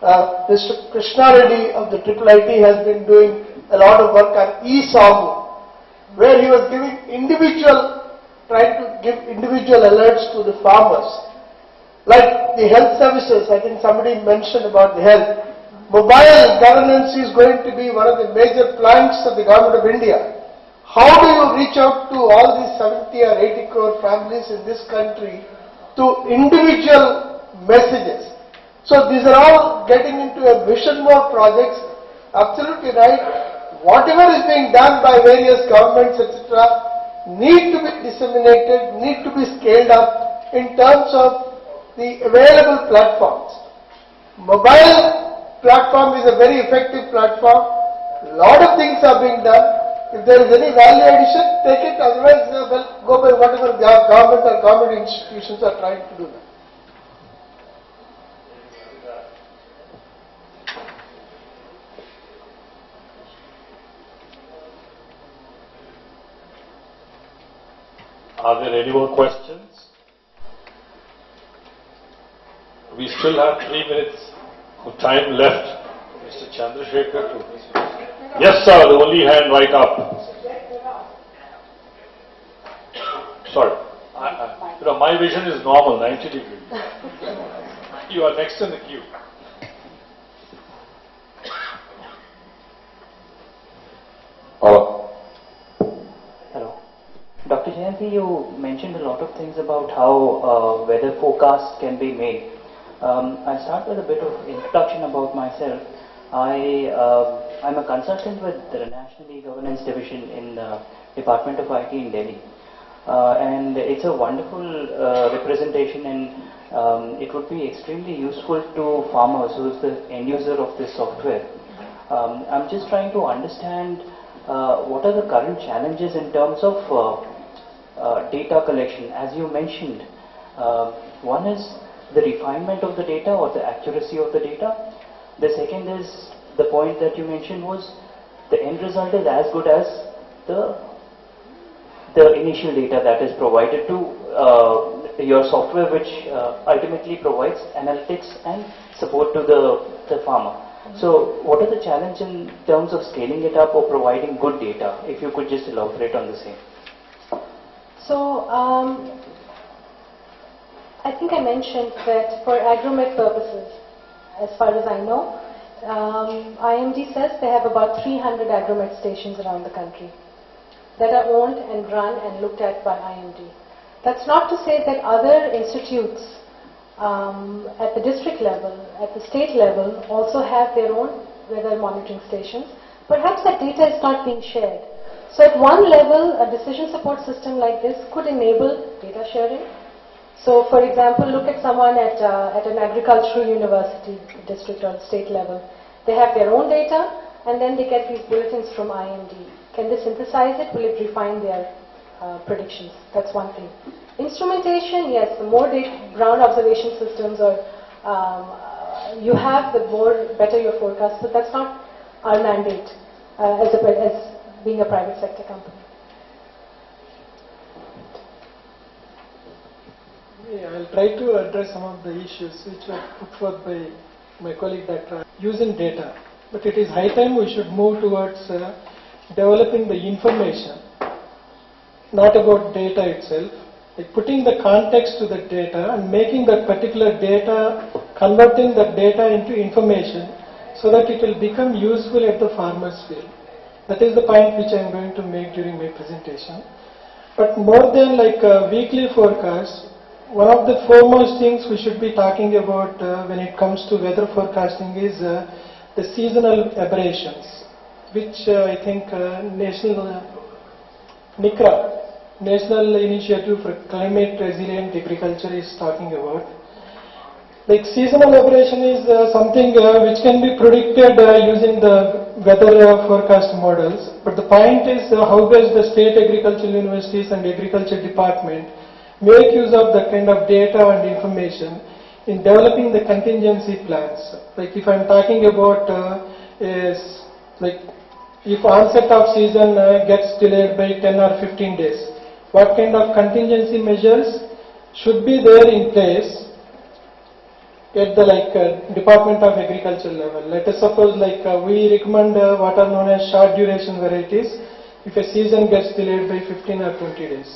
Mr. Krishna Reddy of the IIIT has been doing a lot of work on e-Sagu, where he was trying to give individual alerts to the farmers. Like the health services, I think somebody mentioned about the health. Mobile governance is going to be one of the major planks of the Government of India. How do you reach out to all these 70 or 80 crore families in this country to individual messages? So these are all getting into a vision mode projects. Absolutely right. Whatever is being done by various governments, etc., need to be disseminated, need to be scaled up in terms of the available platforms. Mobile platform is a very effective platform. A lot of things are being done. If there is any value addition, take it. Otherwise, go by whatever government or government institutions are trying to do that. Are there any more questions? We still have 3 minutes of time left. Mr. Chandrasekhar to... Yes, sir, the only hand right up. Sorry. My vision is normal, 90 degrees. You are next in the queue. Hello. Dr. Jayanti, you mentioned a lot of things about how weather forecasts can be made. I'll start with a bit of introduction about myself. I'm a consultant with the National E-Governance Division in the Department of IT in Delhi. And it's a wonderful representation, and it would be extremely useful to farmers who's the end user of this software. I'm just trying to understand what are the current challenges in terms of data collection. As you mentioned, one is the refinement of the data or the accuracy of the data. The second is the point that you mentioned was the end result is as good as the initial data that is provided to your software, which ultimately provides analytics and support to the farmer. So what are the challenges in terms of scaling it up or providing good data? If you could just elaborate on the same. So I think I mentioned that for agromet purposes, as far as I know, IMD says they have about 300 agromet stations around the country that are owned and run and looked at by IMD. That's not to say that other institutes at the district level, at the state level, also have their own weather monitoring stations. Perhaps that data is not being shared. So at one level, a decision support system like this could enable data sharing. So for example, look at someone at an agricultural university, district or state level. They have their own data and then they get these bulletins from IMD. Can they synthesize it? Will it refine their predictions? That's one thing. Instrumentation, yes, the more ground observation systems or you have, the better your forecast, but that's not our mandate as being a private sector company. Yeah, I'll try to address some of the issues which were put forth by my colleague Dr. using data. But it is high time we should move towards developing the information, not about data itself. Like putting the context to the data and making that particular data, converting that data into information so that it will become useful at the farmer's field. That is the point which I am going to make during my presentation. But more than like a weekly forecast, one of the foremost things we should be talking about when it comes to weather forecasting is the seasonal aberrations, which I think NICRA, National Initiative for Climate Resilient Agriculture, is talking about. Like seasonal aberration is something which can be predicted using the weather forecast models. But the point is how does the state agricultural universities and agriculture department make use of that kind of data and information in developing the contingency plans. Like if I'm talking about is like if onset of season gets delayed by 10 or 15 days, what kind of contingency measures should be there in place at the Department of Agriculture level. Let us suppose we recommend what are known as short duration varieties if a season gets delayed by 15 or 20 days.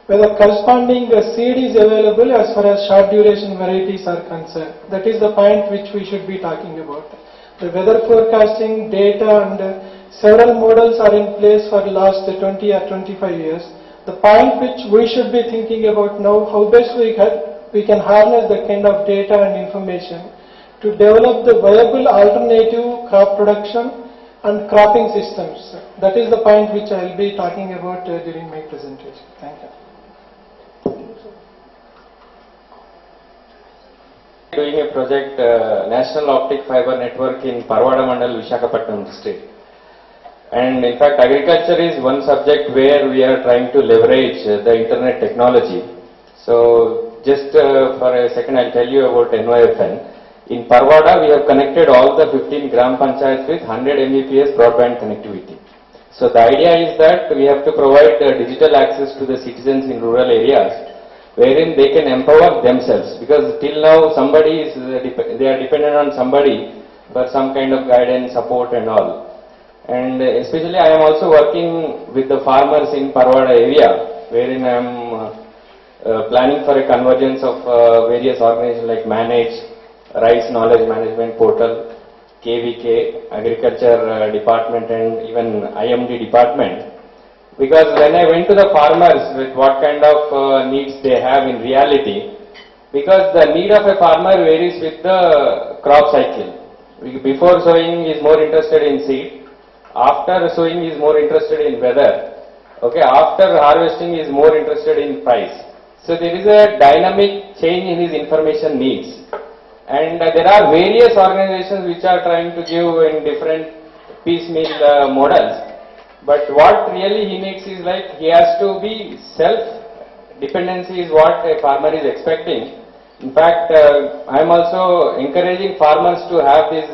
Whether corresponding seed is available as far as short duration varieties are concerned. That is the point which we should be talking about. The weather forecasting data and several models are in place for the last 20 or 25 years. The point which we should be thinking about now, how best we can harness that kind of data and information to develop the viable alternative crop production and cropping systems. That is the point which I will be talking about during my presentation. Thank you. Doing a project, National Optic Fiber Network in Parvada Mandal, Visakhapatnam district. And in fact, agriculture is one subject where we are trying to leverage the internet technology. So just for a second, I'll tell you about NYFN. In Parvada, we have connected all the 15 Gram Panchayats with 100 Mbps broadband connectivity. So the idea is that we have to provide digital access to the citizens in rural areas, wherein they can empower themselves, because till now somebody is they are dependent on somebody for some kind of guidance, support and all. And especially I am also working with the farmers in Parvada area, wherein I am planning for a convergence of various organizations like Manage, Rice Knowledge Management Portal, KVK, Agriculture Department and even IMD Department. Because when I went to the farmers with what kind of needs they have in reality, because the need of a farmer varies with the crop cycle. Before sowing he is more interested in seed, after sowing he is more interested in weather, okay, after harvesting he is more interested in price. So there is a dynamic change in his information needs. And there are various organizations which are trying to give in different piecemeal models. But what really he needs is he has to be self-dependency is what a farmer is expecting. In fact, I am also encouraging farmers to have this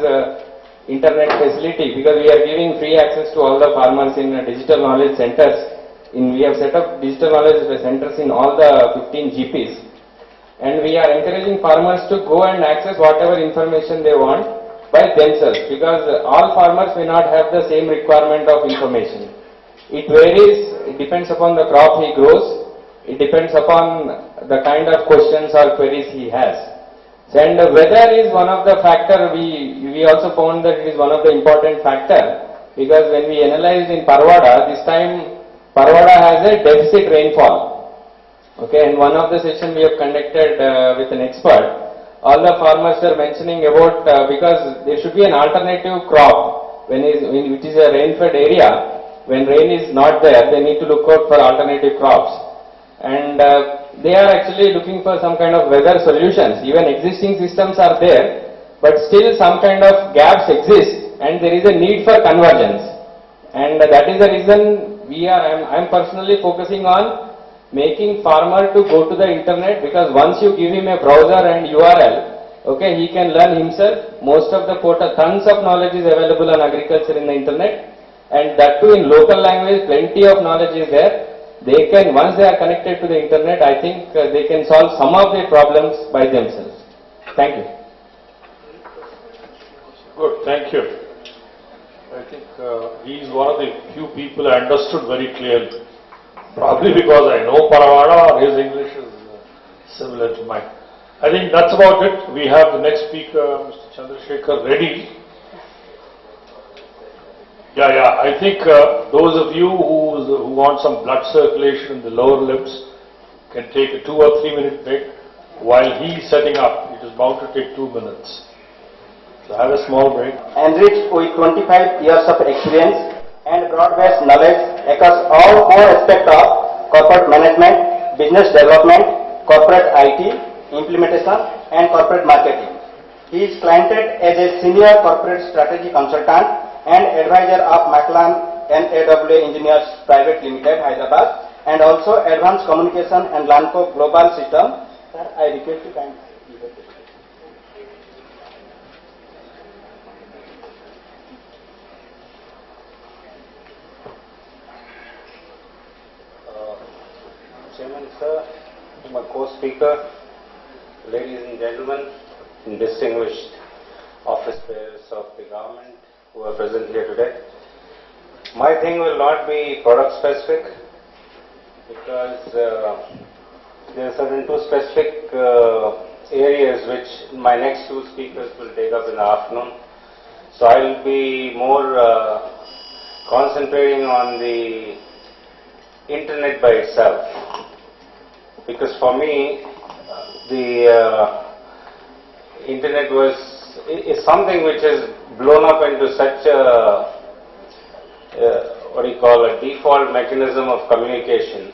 internet facility, because we are giving free access to all the farmers in digital knowledge centers. We have set up digital knowledge centers in all the 15 GPs. And we are encouraging farmers to go and access whatever information they want by themselves, because all farmers may not have the same requirement of information. It varies, it depends upon the crop he grows, it depends upon the kind of questions or queries he has. And weather is one of the factor, we also found that it is one of the important factor, because when we analyzed in Parvada, this time Parvada has a deficit rainfall. Okay, and one of the session we have conducted with an expert, all the farmers are mentioning about, because there should be an alternative crop which is a rain-fed area. When rain is not there, they need to look out for alternative crops. And they are actually looking for some kind of weather solutions. Even existing systems are there, but still some kind of gaps exist and there is a need for convergence. And that is the reason I am personally focusing on making farmer to go to the internet, because once you give him a browser and URL, okay, he can learn himself. Most of the tons of knowledge is available on agriculture in the internet, and that too in local language, plenty of knowledge is there. They can, once they are connected to the internet, I think they can solve some of their problems by themselves. Thank you. Good, thank you. I think he is one of the few people I understood very clearly. Probably because I know Parvada, or his English is similar to mine. I think that's about it. We have the next speaker, Mr. Chandrasekhar, ready. Yeah. I think those of you who want some blood circulation in the lower limbs can take a 2 or 3 minute break while he is setting up. It is bound to take 2 minutes. So have a small break. Enriched with 25 years of experience and broad-based knowledge across all 4 aspects of corporate management, business development, corporate IT, implementation and corporate marketing. He is cliented as a senior corporate strategy consultant and advisor of Maclan NAWA Engineers Private Limited, Hyderabad, and also Advanced Communication and Lanco Global System. Sir, I request you kindly. Chairman, sir, my co-speaker, ladies and gentlemen, distinguished office bearers of the government who are present here today. My thing will not be product specific because there are certain two specific areas which my next two speakers will take up in the afternoon. So I will be more concentrating on the internet by itself, because for me the internet is something which has blown up into such a what do you call a default mechanism of communication.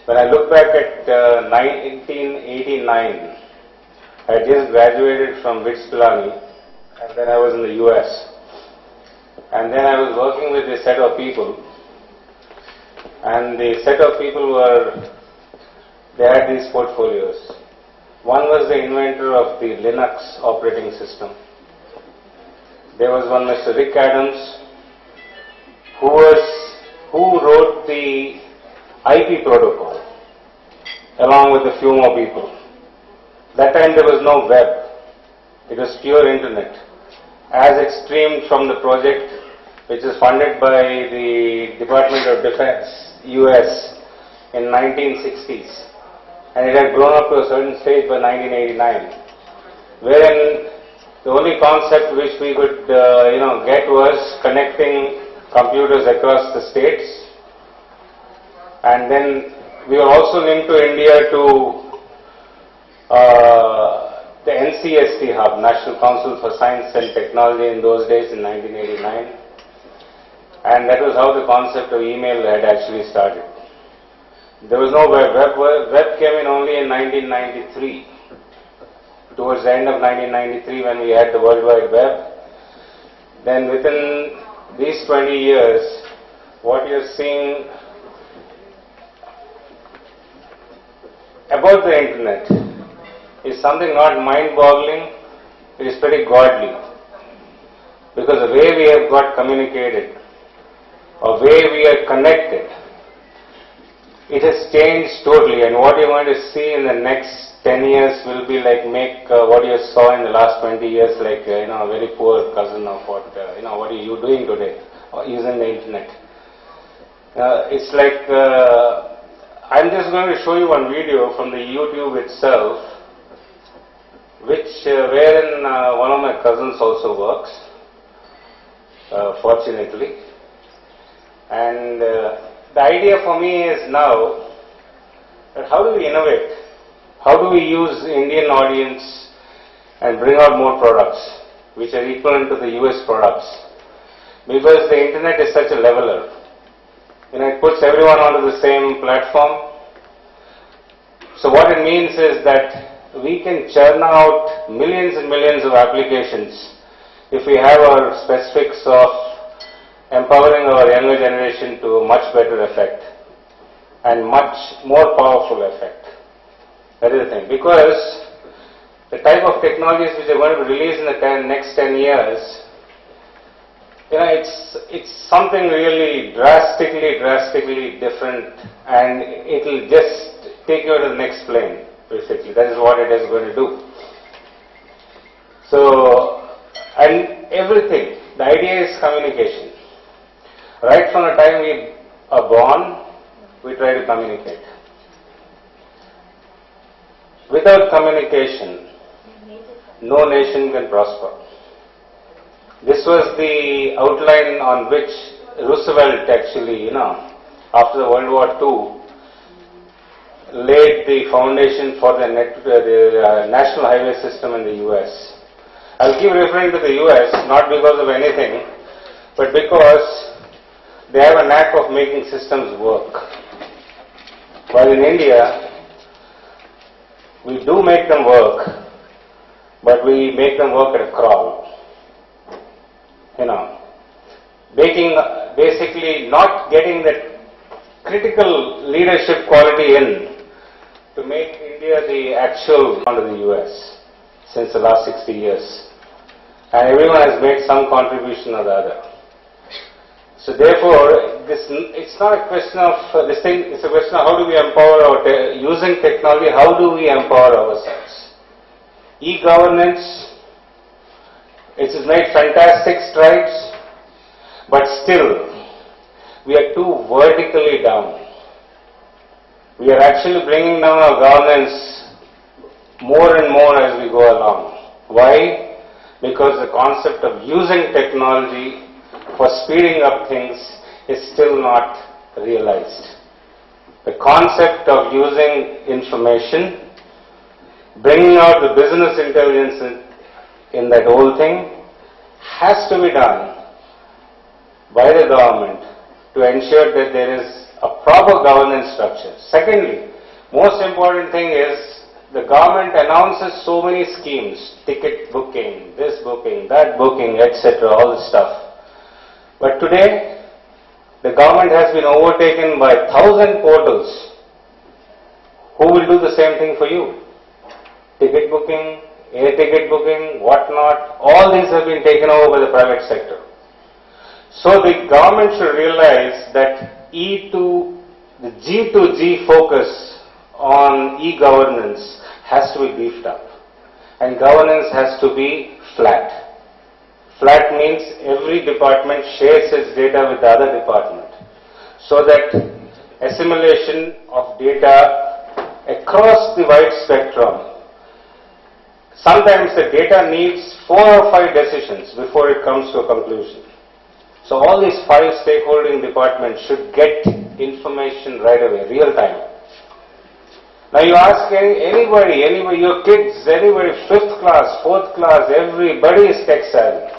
When I look back at 1989, I just graduated from BITS Pilani, and then I was in the US. And then I was working with a set of people, and the set of people they had these portfolios. One was the inventor of the Linux operating system. There was one Mr. Rick Adams, who wrote the IP protocol, along with a few more people. That time there was no web. It was pure internet, as extreme from the project which is funded by the Department of Defense, US, in 1960s. And it had grown up to a certain stage by 1989, wherein the only concept which we could get was connecting computers across the states. And then we were also linked to India to the NCST hub, National Council for Science and Technology in those days in 1989. And that was how the concept of email had actually started. There was no web. Web came in only in 1993, towards the end of 1993 when we had the World Wide Web. Then within these 20 years, what you're seeing about the internet is something not mind-boggling, it is pretty godly. Because the way we have got communicated, or way we are connected, it has changed totally, and what you're going to see in the next 10 years will be like what you saw in the last 20 years, like a very poor cousin of what are you doing today, or using the internet. It's like, I'm just going to show you one video from the YouTube itself, wherein one of my cousins also works, fortunately. And the idea for me is now that how do we innovate? How do we use Indian audience and bring out more products which are equivalent to the US products? Because the internet is such a leveler. It puts everyone onto the same platform. So what it means is that we can churn out millions and millions of applications if we have our specifics of empowering our younger generation to a much better effect and much more powerful effect. That is the thing. Because the type of technologies which are going to be released in the next 10 years, it's something really drastically different, and it will just take you to the next plane, basically. That is what it is going to do. So, and everything, the idea is communication. Right from the time we are born, we try to communicate. Without communication, no nation can prosper. This was the outline on which Roosevelt actually, after the World War II, laid the foundation for the national highway system in the US. I'll keep referring to the US, not because of anything, but because they have a knack of making systems work. While in India, we do make them work, but we make them work at a crawl. Basically not getting that critical leadership quality in to make India the actual under the US since the last 60 years. And everyone has made some contribution or the other. So therefore, it's not a question of it's a question of how do we empower using technology, how do we empower ourselves? E-governance, it has made fantastic strides, but still, we are too vertically down. We are actually bringing down our governance more and more as we go along. Why? Because the concept of using technology for speeding up things is still not realized. The concept of using information, bringing out the business intelligence in that whole thing has to be done by the government to ensure that there is a proper governance structure. Secondly, most important thing is the government announces so many schemes, ticket booking, this booking, that booking, etc., all this stuff. But today, the government has been overtaken by 1,000 portals. Who will do the same thing for you? Ticket booking, air ticket booking, whatnot, all these have been taken over by the private sector. So the government should realize that the G2G focus on e-governance has to be beefed up, and governance has to be flat. Flat means every department shares its data with the other department, so that assimilation of data across the wide spectrum. Sometimes the data needs 4 or 5 decisions before it comes to a conclusion. So all these 5 stakeholding departments should get information right away, real time. Now you ask anybody, your kids, anybody, 5th class, 4th class, everybody is tech savvy.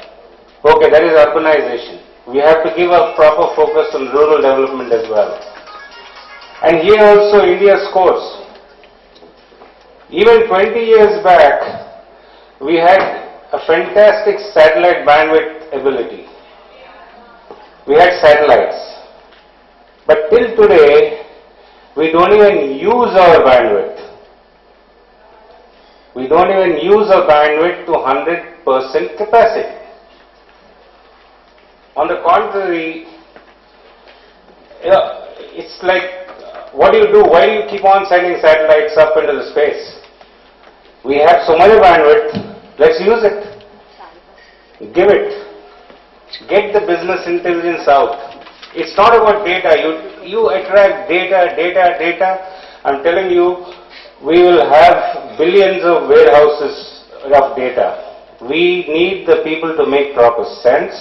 Okay, that is urbanization. We have to give a proper focus on rural development as well. And here also India scores. Even 20 years back, we had a fantastic satellite bandwidth ability. We had satellites. But till today, we don't even use our bandwidth. We don't even use our bandwidth to 100% capacity. On the contrary, it's like, what do you do? Why do you keep on sending satellites up into the space? We have so much bandwidth, let's use it. Give it. Get the business intelligence out. It's not about data. You attract data. I'm telling you, we will have billions of warehouses of data. We need the people to make proper sense,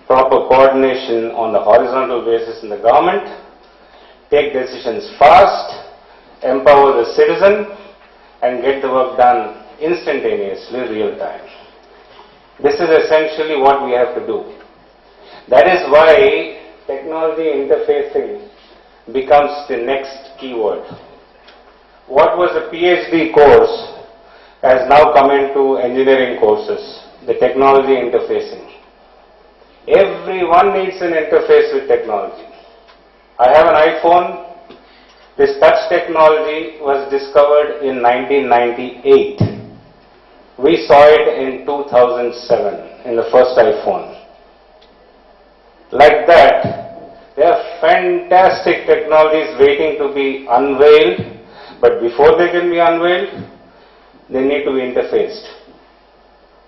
proper coordination on the horizontal basis in the government, take decisions fast, empower the citizen, and get the work done instantaneously, real time. This is essentially what we have to do. That is why technology interfacing becomes the next keyword. What was a PhD course has now come into engineering courses, the technology interfacing. Everyone needs an interface with technology. I have an iPhone. This touch technology was discovered in 1998. We saw it in 2007 in the first iPhone. Like that, there are fantastic technologies waiting to be unveiled, but before they can be unveiled, they need to be interfaced.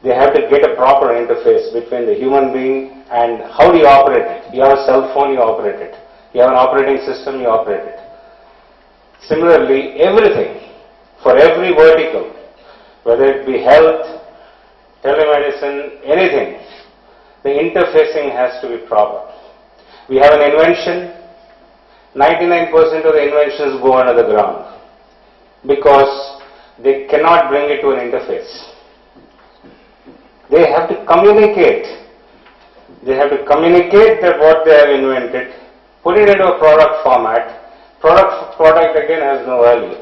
They have to get a proper interface between the human being and how do you operate it. You have a cell phone, you operate it. You have an operating system, you operate it. Similarly, everything, for every vertical, whether it be health, telemedicine, anything, the interfacing has to be proper. We have an invention, 99% of the inventions go under the ground because they cannot bring it to an interface. They have to communicate. They have to communicate that what they have invented, put it into a product format. Product again has no value.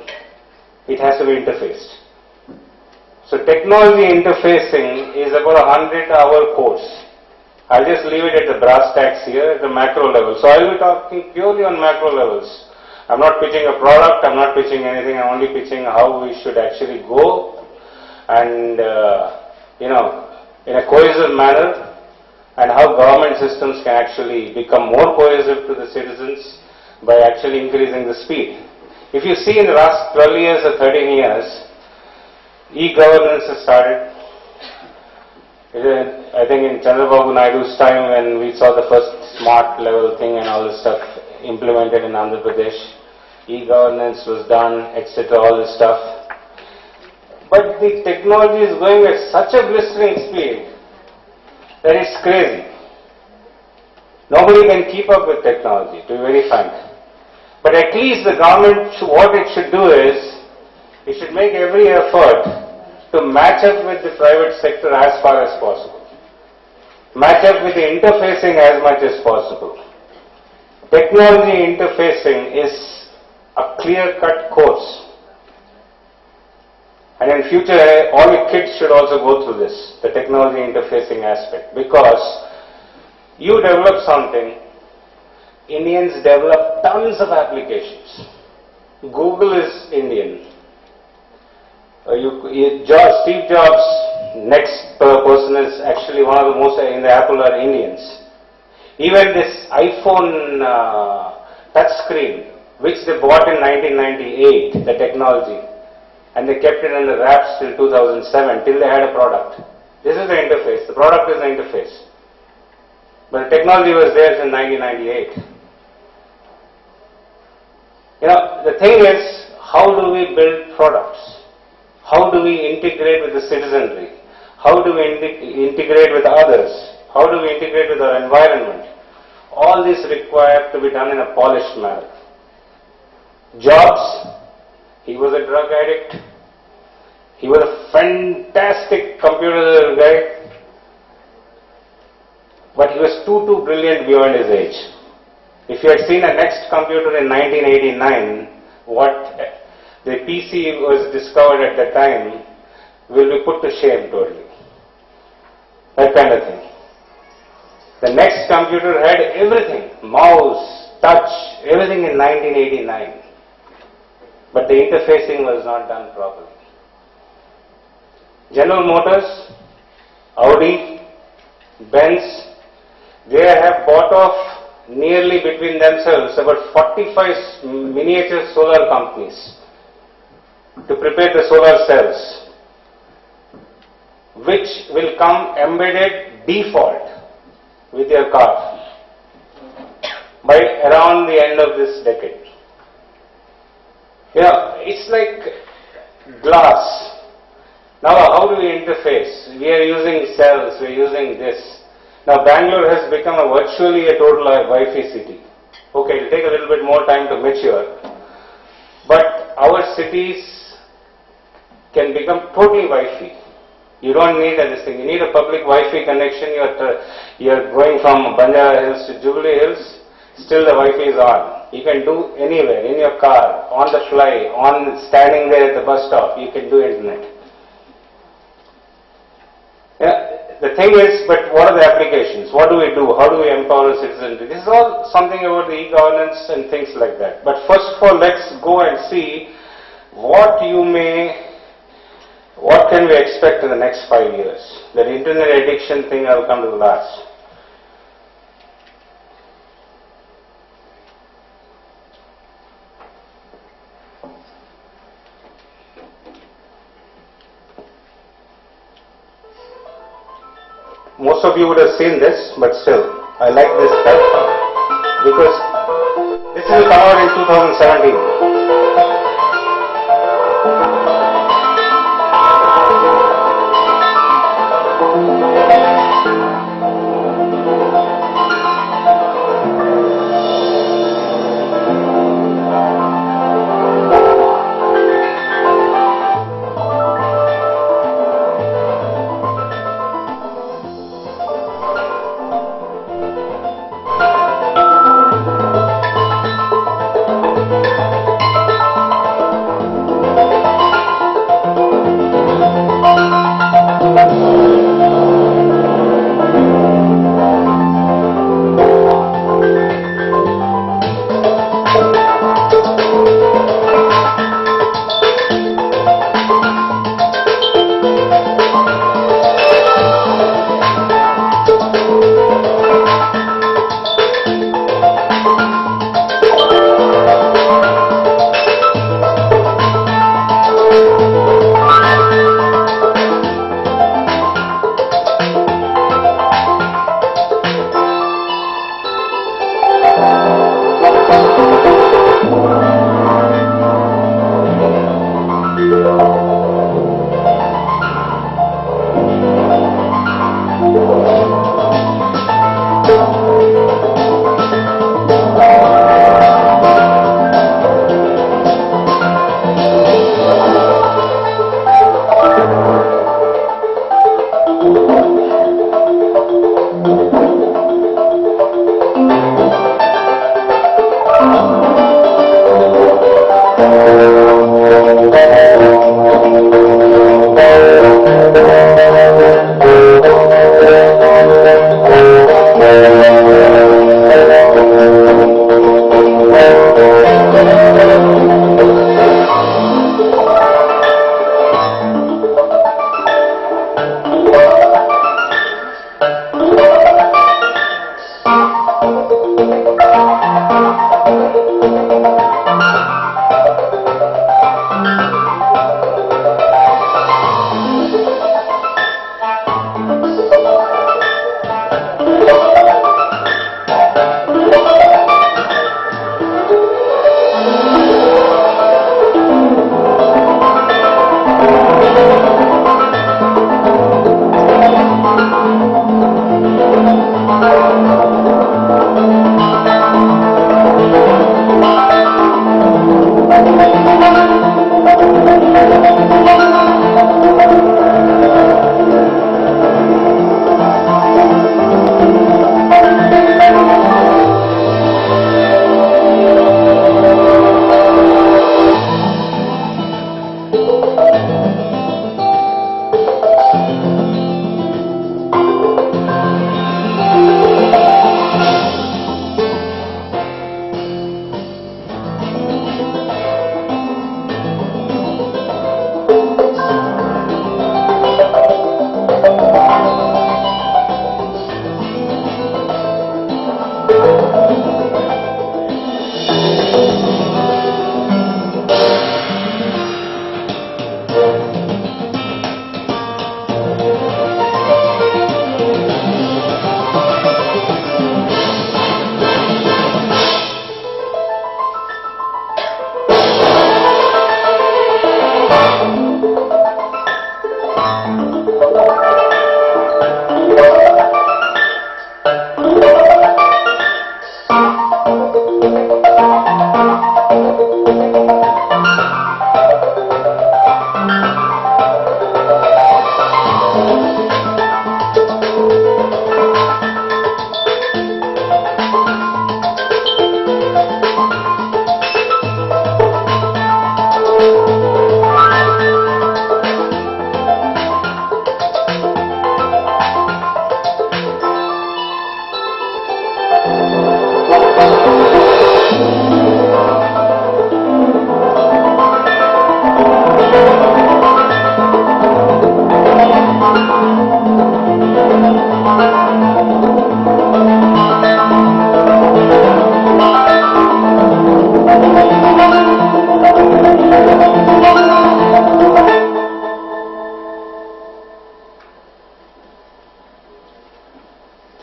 It has to be interfaced. So technology interfacing is about a 100-hour course. I'll just leave it at the brass tacks here at the macro level. So I'll be talking purely on macro levels. I'm not pitching a product, I'm not pitching anything, I'm only pitching how we should actually go and, in a cohesive manner, and how government systems can actually become more cohesive to the citizens by actually increasing the speed. If you see in the last 12 years or 13 years, E-governance has started. I think in Chandrababu Naidu's time, when we saw the first smart level thing and all this stuff implemented in Andhra Pradesh, e-governance was done, etc., all this stuff. But the technology is going at such a blistering speed that it's crazy. Nobody can keep up with technology, to be very frank. But at least the government, what it should do is, it should make every effort to match up with the private sector as far as possible. Match up with the interfacing as much as possible. Technology interfacing is a clear-cut course. And in future, all the kids should also go through this, the technology interfacing aspect. Because you develop something, Indians develop tons of applications. Google is Indian. Steve Jobs' next person is actually one of the most in the Apple are Indians. Even this iPhone touch screen, which they bought in 1998, the technology, and they kept it in the wraps till 2007, till they had a product. This is the interface. The product is the interface. But the technology was there since 1998. You know, the thing is, how do we build products? How do we integrate with the citizenry? How do we integrate with others? How do we integrate with our environment? All this required to be done in a polished manner. Jobs, he was a drug addict. He was a fantastic computer guy. But he was too brilliant beyond his age. If you had seen a next computer in 1989, what the PC was discovered at the time will be put to shame totally. That kind of thing. The next computer had everything, mouse, touch, everything in 1989. But the interfacing was not done properly. General Motors, Audi, Benz, they have bought off nearly between themselves about 45 miniature solar companies to prepare the solar cells, which will come embedded default with your car by around the end of this decade. You know, it's like glass. Now how do we interface? We are using cells, we are using this. Now Bangalore has become virtually a total Wi-Fi city. Okay, it will take a little bit more time to mature, but our cities can become totally Wi-Fi. You don't need this thing. You need a public Wi-Fi connection. You're going from Banjara Hills to Jubilee Hills, still the Wi-Fi is on. You can do anywhere, in your car, on the fly, standing there at the bus stop, you can do internet. Yeah, the thing is, but what are the applications? What do we do? How do we empower citizenry? This is all something about the e-governance and things like that. But first of all, let's go and see what can we expect in the next 5 years? That internet addiction thing, I will come to the last. Most of you would have seen this, but still, I like this stuff because this will come out in 2017.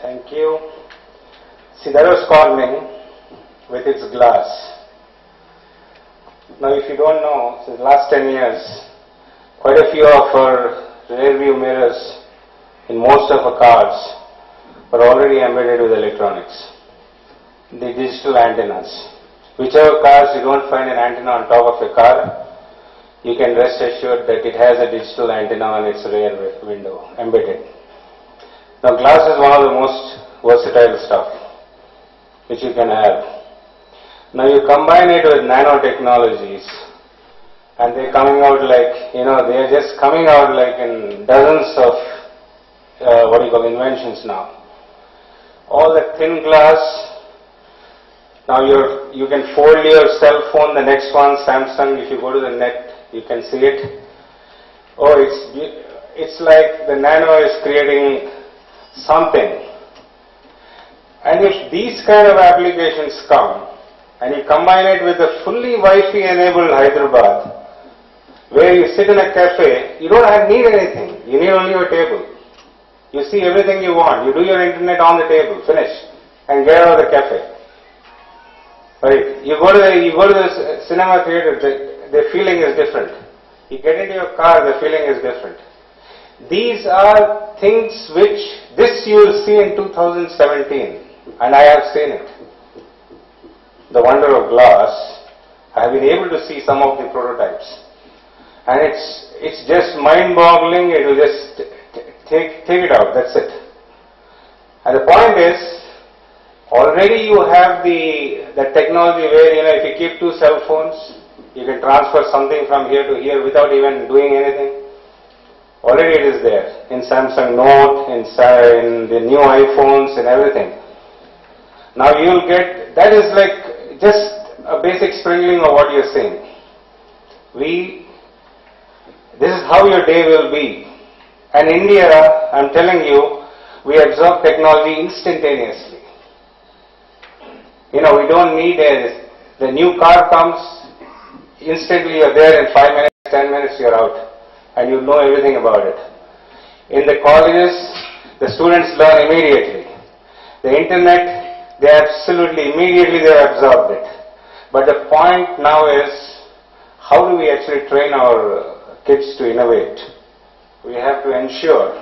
Thank you. See, that was Corning with its glass. Now, if you don't know, since the last 10 years, quite a few of our rear view mirrors in most of our cars are already embedded with electronics. The digital antennas. Whichever cars you don't find an antenna on top of a car, you can rest assured that it has a digital antenna on its rear window embedded. Now, glass is one of the most versatile stuff which you can have. Now you combine it with nanotechnologies and they're coming out like, they're just coming out like in dozens of inventions now. All the thin glass, now you can fold your cell phone, the next one, Samsung, if you go to the net, you can see it. Oh, it's like the nano is creating something. And if these kind of applications come, and you combine it with a fully Wi-Fi enabled Hyderabad, where you sit in a cafe, you don't need anything. You need only your table. You see everything you want. You do your internet on the table, finish, and get out of the cafe. Right? You go to the cinema theater, the feeling is different. You get into your car, the feeling is different. These are things which you will see in 2017, and I have seen it. The wonder of glass, I have been able to see some of the prototypes. And it's just mind-boggling, it will just take it out, that's it. And the point is, already you have the technology where, if you keep two cell phones, you can transfer something from here to here without even doing anything. Already it is there, in Samsung Note, in the new iPhones and everything. Now you will get, that is like, just a basic sprinkling of what you are saying. This is how your day will be. And India, I am telling you, we absorb technology instantaneously. We don't need the new car comes, instantly you are there in 5 minutes, 10 minutes you are out. And you know everything about it. In the colleges, the students learn immediately. The internet, they absolutely, immediately they absorbed it. But the point now is, how do we actually train our kids to innovate? We have to ensure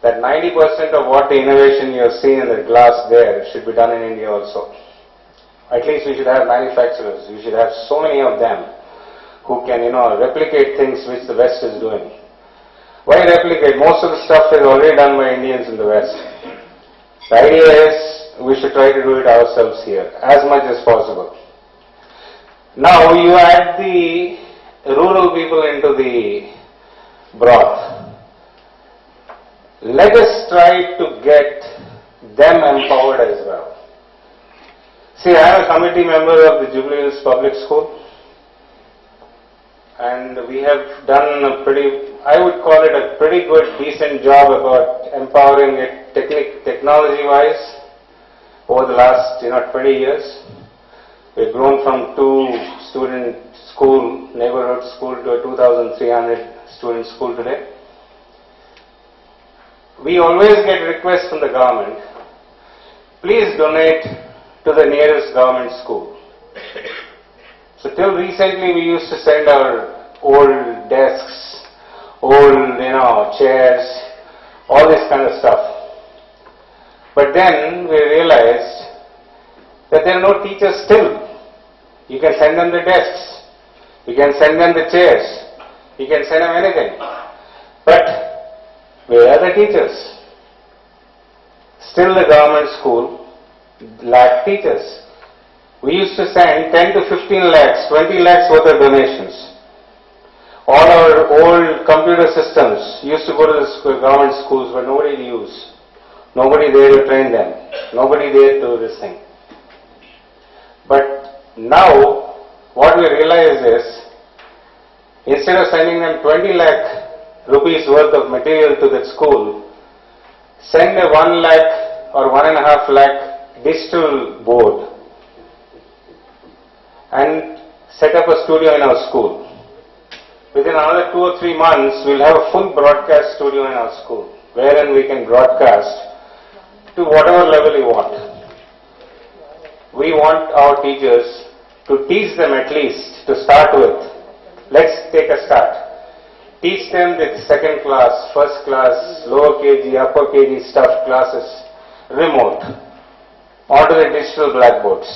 that 90% of what the innovation you have seen in the glass there should be done in India also. At least we should have manufacturers. We should have so many of them who can, replicate things which the West is doing. Why replicate? Most of the stuff is already done by Indians in the West. The idea is, we should try to do it ourselves here, as much as possible. Now you add the rural people into the broth. Let us try to get them empowered as well. See, I am a committee member of the Jubilee Hills Public School, and we have done I would call it a pretty good, decent job about empowering it technology-wise. Over the last 20 years, we've grown from 2-student school, neighborhood school, to a 2,300 student school today. We always get requests from the government, please donate to the nearest government school. So till recently we used to send our old desks, old chairs, all this kind of stuff. But then we realized that there are no teachers still. You can send them the desks, you can send them the chairs, you can send them anything. But where are the teachers? Still the government school lack teachers. We used to send 10 to 15 lakhs, 20 lakhs worth of donations. All our old computer systems used to go to the government schools, but nobody to use. Nobody there to train them. Nobody there to do this thing. But now, what we realize is, instead of sending them 20 lakh rupees worth of material to that school, send a 1 lakh or 1.5 lakh digital board and set up a studio in our school. Within another 2 or 3 months, we'll have a full broadcast studio in our school, wherein we can broadcast to whatever level you want. We want our teachers to teach them at least to start with. Let's take a start. Teach them the second class, first class, lower KG, upper KG stuff classes remote onto the digital blackboards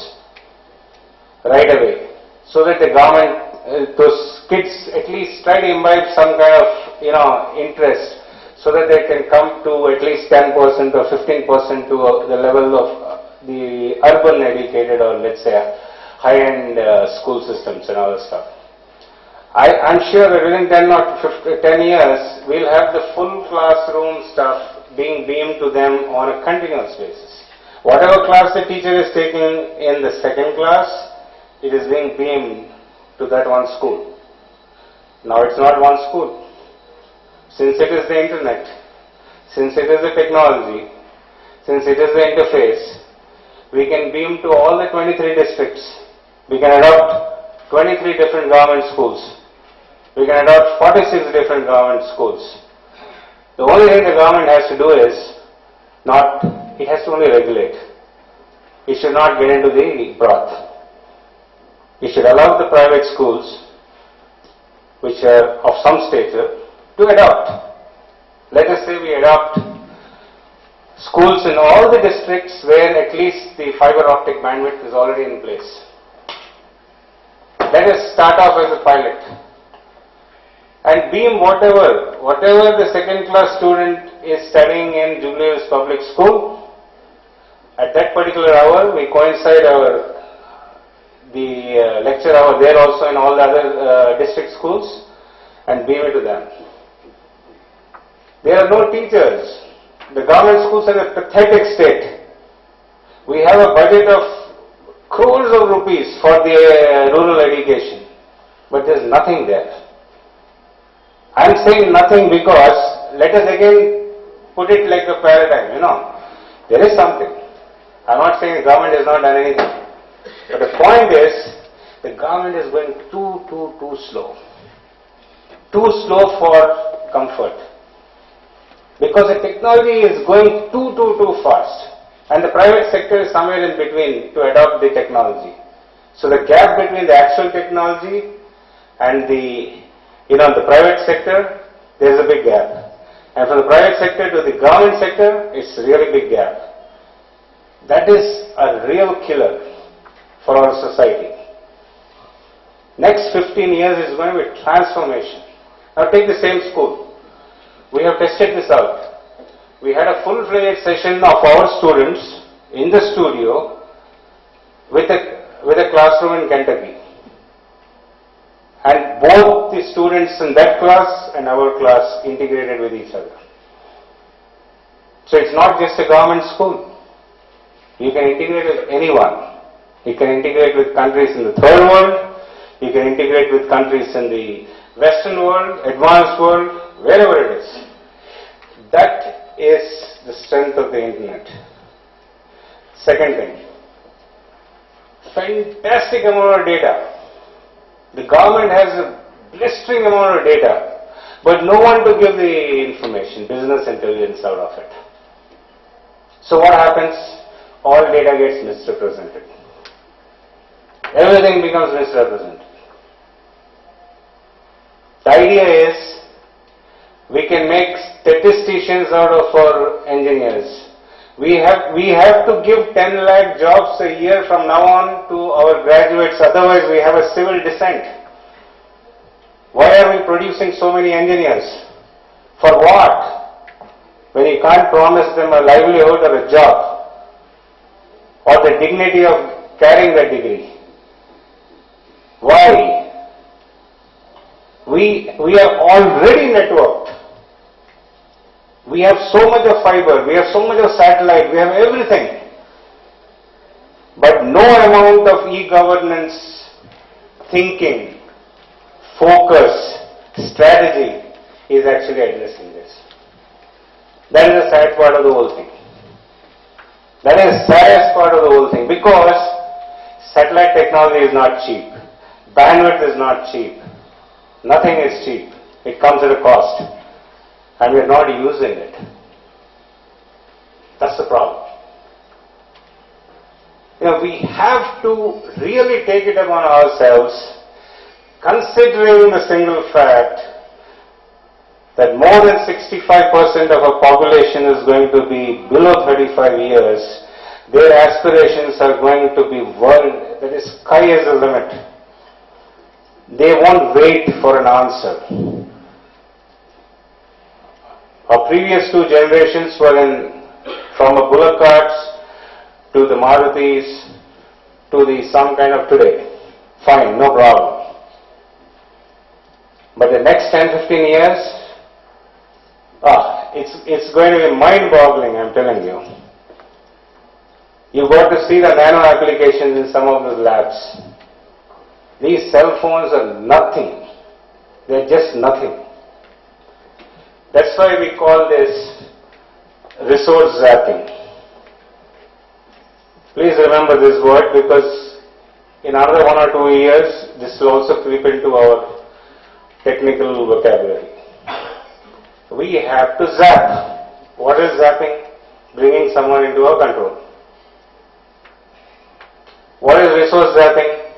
right away, so that the government, those kids at least try to imbibe some kind of interest, so that they can come to at least 10% or 15% to the level of the urban educated, or let's say high-end school systems and all that stuff. I'm sure that within 10 years, we'll have the full classroom stuff being beamed to them on a continuous basis. Whatever class the teacher is taking in the second class, it is being beamed to that one school. Now it's not one school. Since it is the internet, since it is the technology, since it is the interface, we can beam to all the 23 districts. We can adopt 23 different government schools. We can adopt 46 different government schools. The only thing the government has to do is it has to only regulate. It should not get into the broth. It should allow the private schools, which are of some stature, to adopt. Let us say we adopt schools in all the districts where at least the fiber optic bandwidth is already in place. Let us start off as a pilot and beam whatever the second class student is studying in Jubilee Hills Public School. At that particular hour, we coincide the lecture hour there also in all the other district schools, and beam it to them. There are no teachers. The government schools are in a pathetic state. We have a budget of crores of rupees for the rural education, but there is nothing there. I am saying nothing because, let us again put it like a paradigm, there is something. I am not saying the government has not done anything. But the point is, the government is going too slow. Too slow for comfort. Because the technology is going too fast. And the private sector is somewhere in between to adopt the technology. So the gap between the actual technology and the private sector, there is a big gap. And from the private sector to the government sector, it's a really big gap. That is a real killer for our society. Next 15 years is going to be transformation. Now take the same school. We have tested this out. We had a full-fledged session of our students in the studio with a classroom in Kentucky. And both the students in that class and our class integrated with each other. So it's not just a government school. You can integrate with anyone. You can integrate with countries in the third world. You can integrate with countries in the Western world, advanced world, wherever it is. That is the strength of the internet. Second thing, fantastic amount of data. The government has a blistering amount of data, but no one to give the information, business intelligence out of it. So what happens? All data gets misrepresented. Everything becomes misrepresented. The idea is we can make statisticians out of our engineers. We have to give 10 lakh jobs a year from now on to our graduates, otherwise we have a civil dissent. Why are we producing so many engineers? For what? When you can't promise them a livelihood or a job, or the dignity of carrying that degree. Why? We are already networked. We have so much of fiber, we have so much of satellite, we have everything. But no amount of e-governance, thinking, focus, strategy is actually addressing this. That is the sad part of the whole thing. That is the saddest part of the whole thing, because satellite technology is not cheap. Bandwidth is not cheap. Nothing is cheap. It comes at a cost. And we are not using it. That's the problem. we have to really take it upon ourselves, considering the single fact that more than 65% of our population is going to be below 35 years, their aspirations are going to be world, that is, sky is the limit. They won't wait for an answer. Our previous two generations were from the bullock carts to the Marutis to the some kind of today. Fine, no problem. But the next 10-15 years, it's going to be mind-boggling, I'm telling you. You've got to see the nano applications in some of the labs. These cell phones are nothing. They're just nothing. That's why we call this resource zapping. Please remember this word, because in another 1 or 2 years, this will also creep into our technical vocabulary. We have to zap. What is zapping? Bringing someone into our control. What is resource zapping?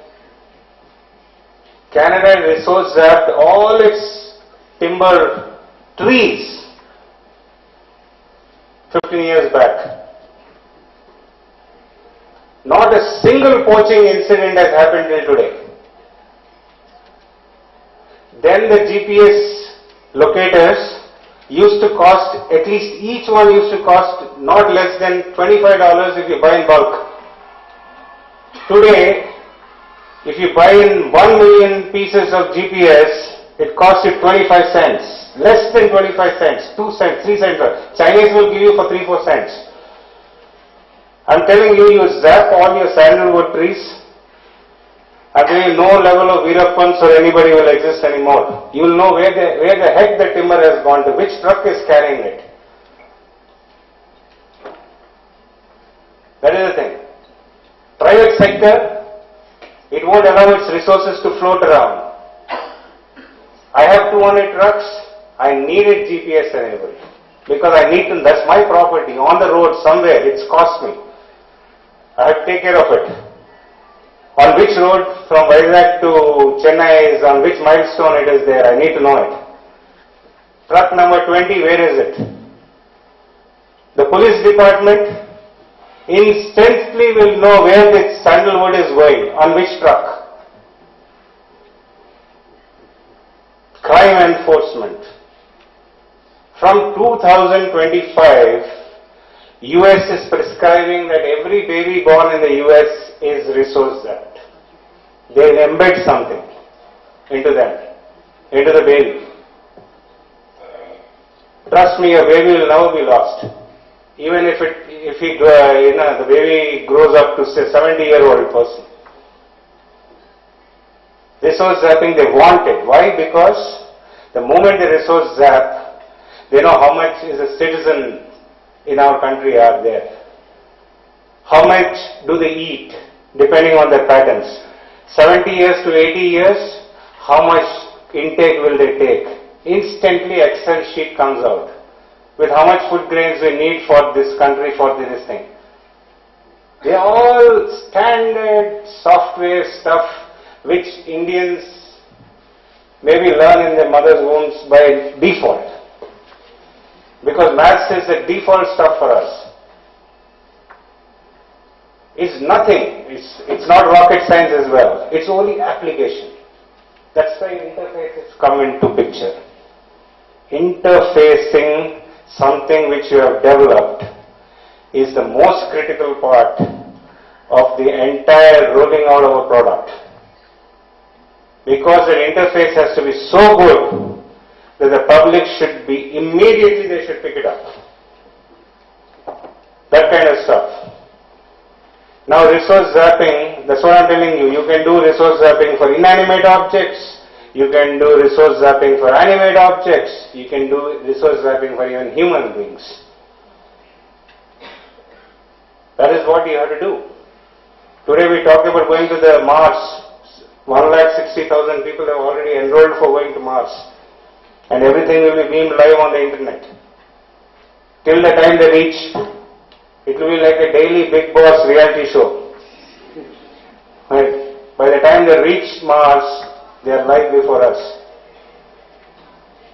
Canada resource zapped all its timber trees 15 years back. Not a single poaching incident has happened till today. Then the GPS locators used to cost, at least each one used to cost not less than $25 if you buy in bulk. Today, if you buy in 1 million pieces of GPS, it costs you 25 cents. Less than 25 cents, 2 cents, 3 cents. Chinese will give you for 3-4 cents. I'm telling you, you zap all your sandalwood trees, and there is no level of Veerappans or anybody will exist anymore. You will know where the heck the timber has gone to, which truck is carrying it. That is the thing. Private sector, it won't allow its resources to float around. I have 200 trucks, I needed GPS enabled. Because I need to, that's my property, on the road somewhere, it's cost me. I have to take care of it. On which road from Vizag to Chennai is, on which milestone it is there, I need to know it. Truck number 20, where is it? The police department instantly will know where the sandalwood is going, on which truck. Crime enforcement. From 2025, US is prescribing that every baby born in the US is resource zapped. They will embed something into them, into the baby. Trust me, your baby will never be lost. Even if the baby grows up to say 70-year-old person. Resource zapping, they want it. Why? Because the moment they resource zap, they know how much is a citizen in our country are there. How much do they eat, depending on their patterns. 70 years to 80 years, how much intake will they take? Instantly Excel sheet comes out with how much food grains we need for this country, for this thing. They are all standard software stuff which Indians maybe learn in their mother's wombs by default. Because maths is the default stuff for us. It's nothing. It's not rocket science as well. It's only application. That's why interfaces come into picture. Interfacing something which you have developed is the most critical part of the entire rolling out of a product. Because an interface has to be so good that the public should be, immediately they should pick it up. That kind of stuff. Now resource zapping, that's what I'm telling you. You can do resource zapping for inanimate objects. You can do resource zapping for animate objects. You can do resource zapping for even human beings. That is what you have to do. Today we talked about going to the Mars. 160,000 people have already enrolled for going to Mars. And everything will be beamed live on the internet. Till the time they reach, it will be like a daily Big Boss reality show. Right? By the time they reach Mars, they are live before us.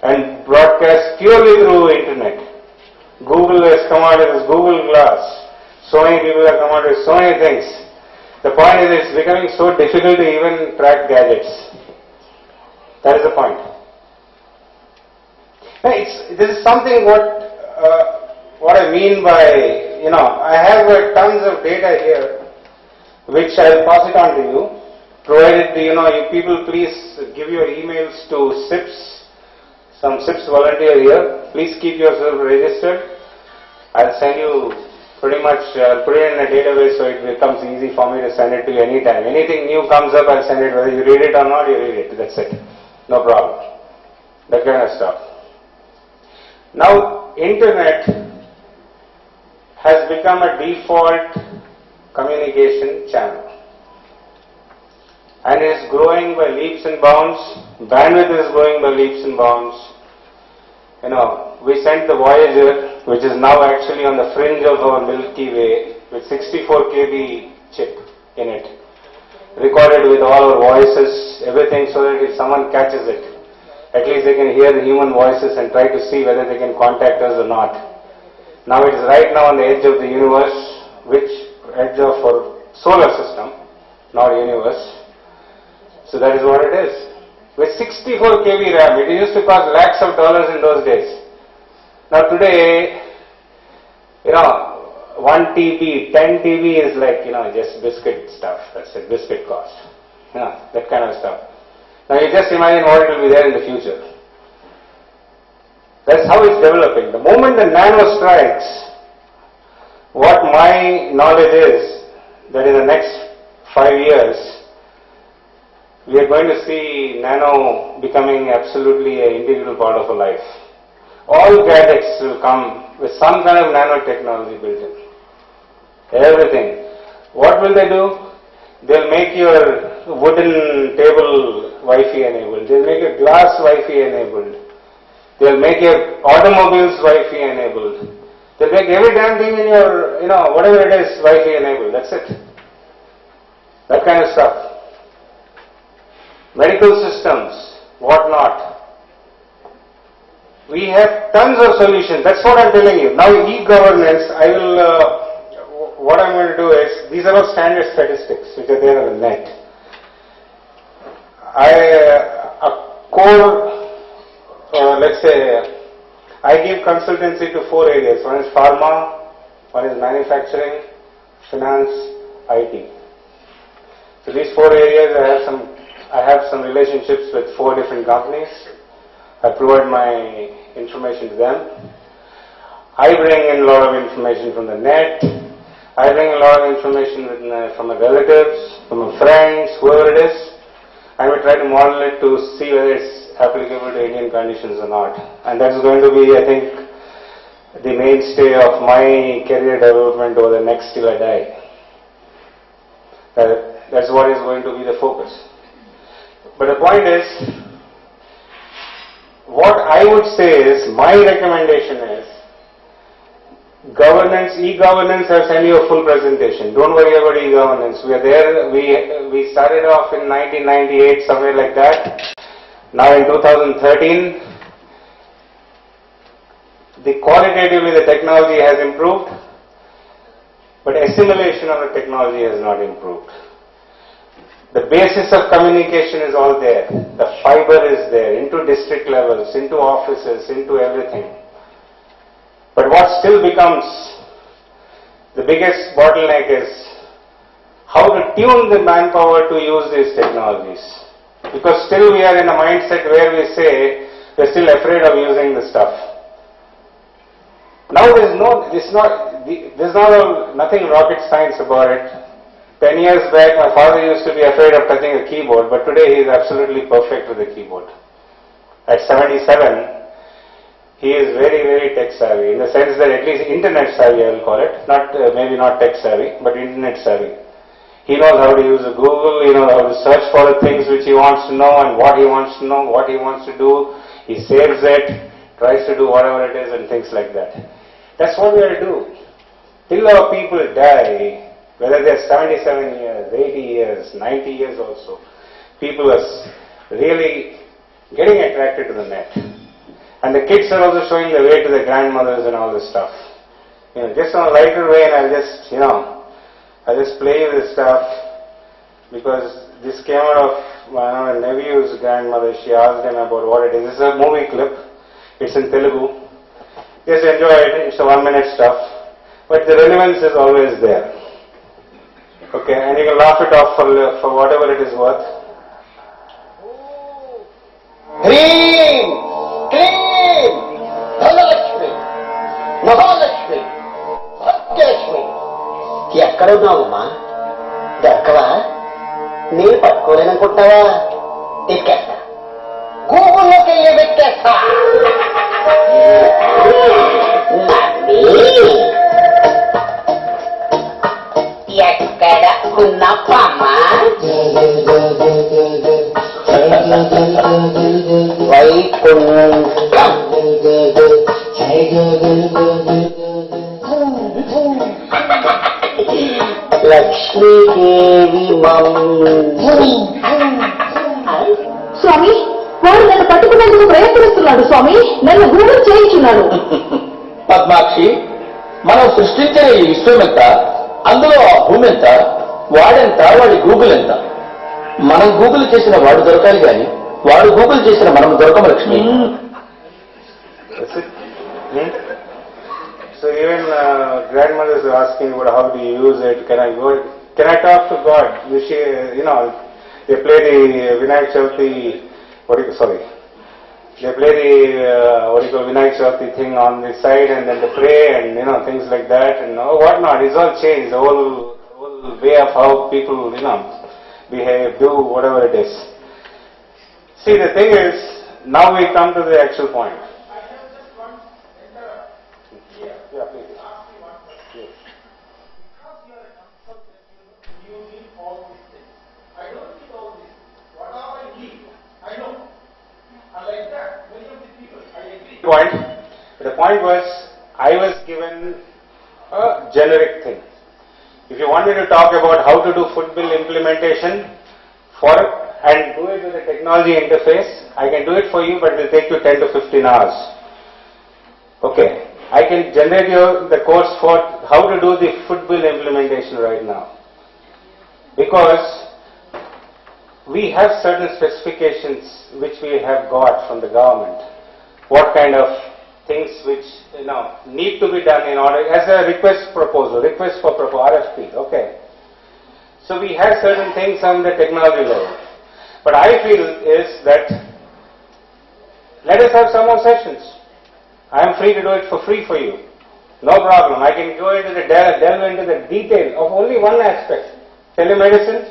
And broadcast purely through internet. Google has come out with this Google Glass. So many people have come out with so many things. The point is it's becoming so difficult to even track gadgets. That is the point. Now this is something what I mean by, I have tons of data here which I will pass it on to you. Provided, you people please give your emails to SIPS. Some SIPS volunteer here. Please keep yourself registered. I'll send you pretty much, I'll put it in a database so it becomes easy for me to send it to you anytime. Anything new comes up, I'll send it. Whether you read it or not, you read it. That's it. No problem. That kind of stuff. Now, internet has become a default communication channel. And it is growing by leaps and bounds. Bandwidth is growing by leaps and bounds. We sent the Voyager, which is now actually on the fringe of our Milky Way, with 64 KB chip in it, recorded with all our voices, everything, so that if someone catches it, at least they can hear the human voices and try to see whether they can contact us or not. Now it is right now on the edge of the universe, edge of our solar system, not universe. So that is what it is. With 64 KB RAM, it used to cost lakhs of dollars in those days. Now today, 1 TB, 10 TB is like, just biscuit stuff. That's it, biscuit cost. That kind of stuff. Now you just imagine what it will be there in the future. That's how it's developing. The moment the nano strikes, what my knowledge is, that in the next 5 years, we are going to see nano becoming absolutely an integral part of our life. All gadgets will come with some kind of nanotechnology built in. Everything. What will they do? They'll make your wooden table Wi-Fi enabled. They'll make your glass Wi-Fi enabled. They'll make your automobiles Wi-Fi enabled. They'll make every damn thing in your, whatever it is, Wi-Fi enabled. That's it. That kind of stuff. Medical systems, what not. We have tons of solutions. That's what I'm telling you. Now e-governance, what I'm going to do is, these are all standard statistics which are there on the net. Let's say, I give consultancy to 4 areas. One is pharma, one is manufacturing, finance, IT. So these 4 areas I have some relationships with 4 different companies. I provide my information to them. I bring in a lot of information from the net. I bring a lot of information from my relatives, from my friends, whoever it is. I will try to model it to see whether it's applicable to Indian conditions or not. And that's going to be, I think, the mainstay of my career development over the next till I die. That's what is going to be the focus. But the point is, what I would say is, my recommendation is, governance, e-governance, I'll send you a full presentation. Don't worry about e-governance. We are there. We started off in 1998, somewhere like that. Now in 2013, qualitatively the technology has improved, but assimilation of the technology has not improved. The basis of communication is all there. The fiber is there, into district levels, into offices, into everything. But what still becomes the biggest bottleneck is how to tune the manpower to use these technologies. Because still we are in a mindset where we say we're still afraid of using the stuff. Now there's nothing rocket science about it. 10 years back, my father used to be afraid of touching a keyboard, but today he is absolutely perfect with the keyboard. At 77, he is very, very tech savvy, in the sense that at least internet savvy, I will call it. Maybe not tech savvy, but internet savvy. He knows how to use a Google, he knows how to search for the things which he wants to know and what he wants to know, what he wants to do. He saves it, tries to do whatever it is and things like that. That's what we have to do. Till our people die, whether they're 77 years, years, 80 years, 90 years also, people are really getting attracted to the net. And the kids are also showing the way to their grandmothers and all this stuff. Just on a lighter way, and I'll just play with this stuff, because this came out of my nephew's grandmother. She asked him about what it is. This is a movie clip. It's in Telugu. Just enjoy it. It's a 1-minute stuff. But the relevance is always there. Okay, and you can laugh it off for whatever it is worth. Dream! Clean! Dhanalakshmi! Mahalakshmi! Satyalakshmi! ఎక్కడున్నావమ్మా? దొరకవా? నేను పట్టుకోలేననుకుంటున్నావా? ఎక్కేస్తా. గూగుల్లోకి వెళ్ళి వెక్కేస్తా. ఎక్కడ ఉన్నావమ్మా? వైకుంఠం. లక్ష్మీదేవి స్వామి, వాడు నన్ను పట్టుకునేందుకు ప్రయత్నిస్తున్నాడు స్వామి. నన్ను Google చేయించున్నాడు. Padmakshi, మనం సృష్టించిన ఈ విశ్వం ఎంత, అందులో ఆ భూమి ఎంత, వాడెంత, వాడి గూగుల్ ఎంత? మనం గూగుల్ చేసిన వాడు దొరకాలి కానీ వాడు గూగుల్ చేసిన మనం దొరకము Lakshmi. So even grandmothers are asking about how do you use it? Can I talk to God? They play the Vinayak Chavti, they play the Vinayak Chavti thing on the side, and then they pray and things like that and whatnot. It's all changed. The whole way of how people behave, do whatever it is. See, the thing is, now we come to the actual point. Yeah, please. Point. The point was, I was given a generic thing. If you want me to talk about how to do food bill implementation and do it with a technology interface, I can do it for you, but it will take you 10 to 15 hours. Okay. I can generate you the course for how to do the food bill implementation right now. Because we have certain specifications which we have got from the government. What kind of things which need to be done in order, as a request for proposal, RFP, okay. So we have certain things on the technology level. But I feel is that let us have some more sessions. I am free to do it for free for you. No problem. I can go into delve into the detail of only one aspect. Telemedicine,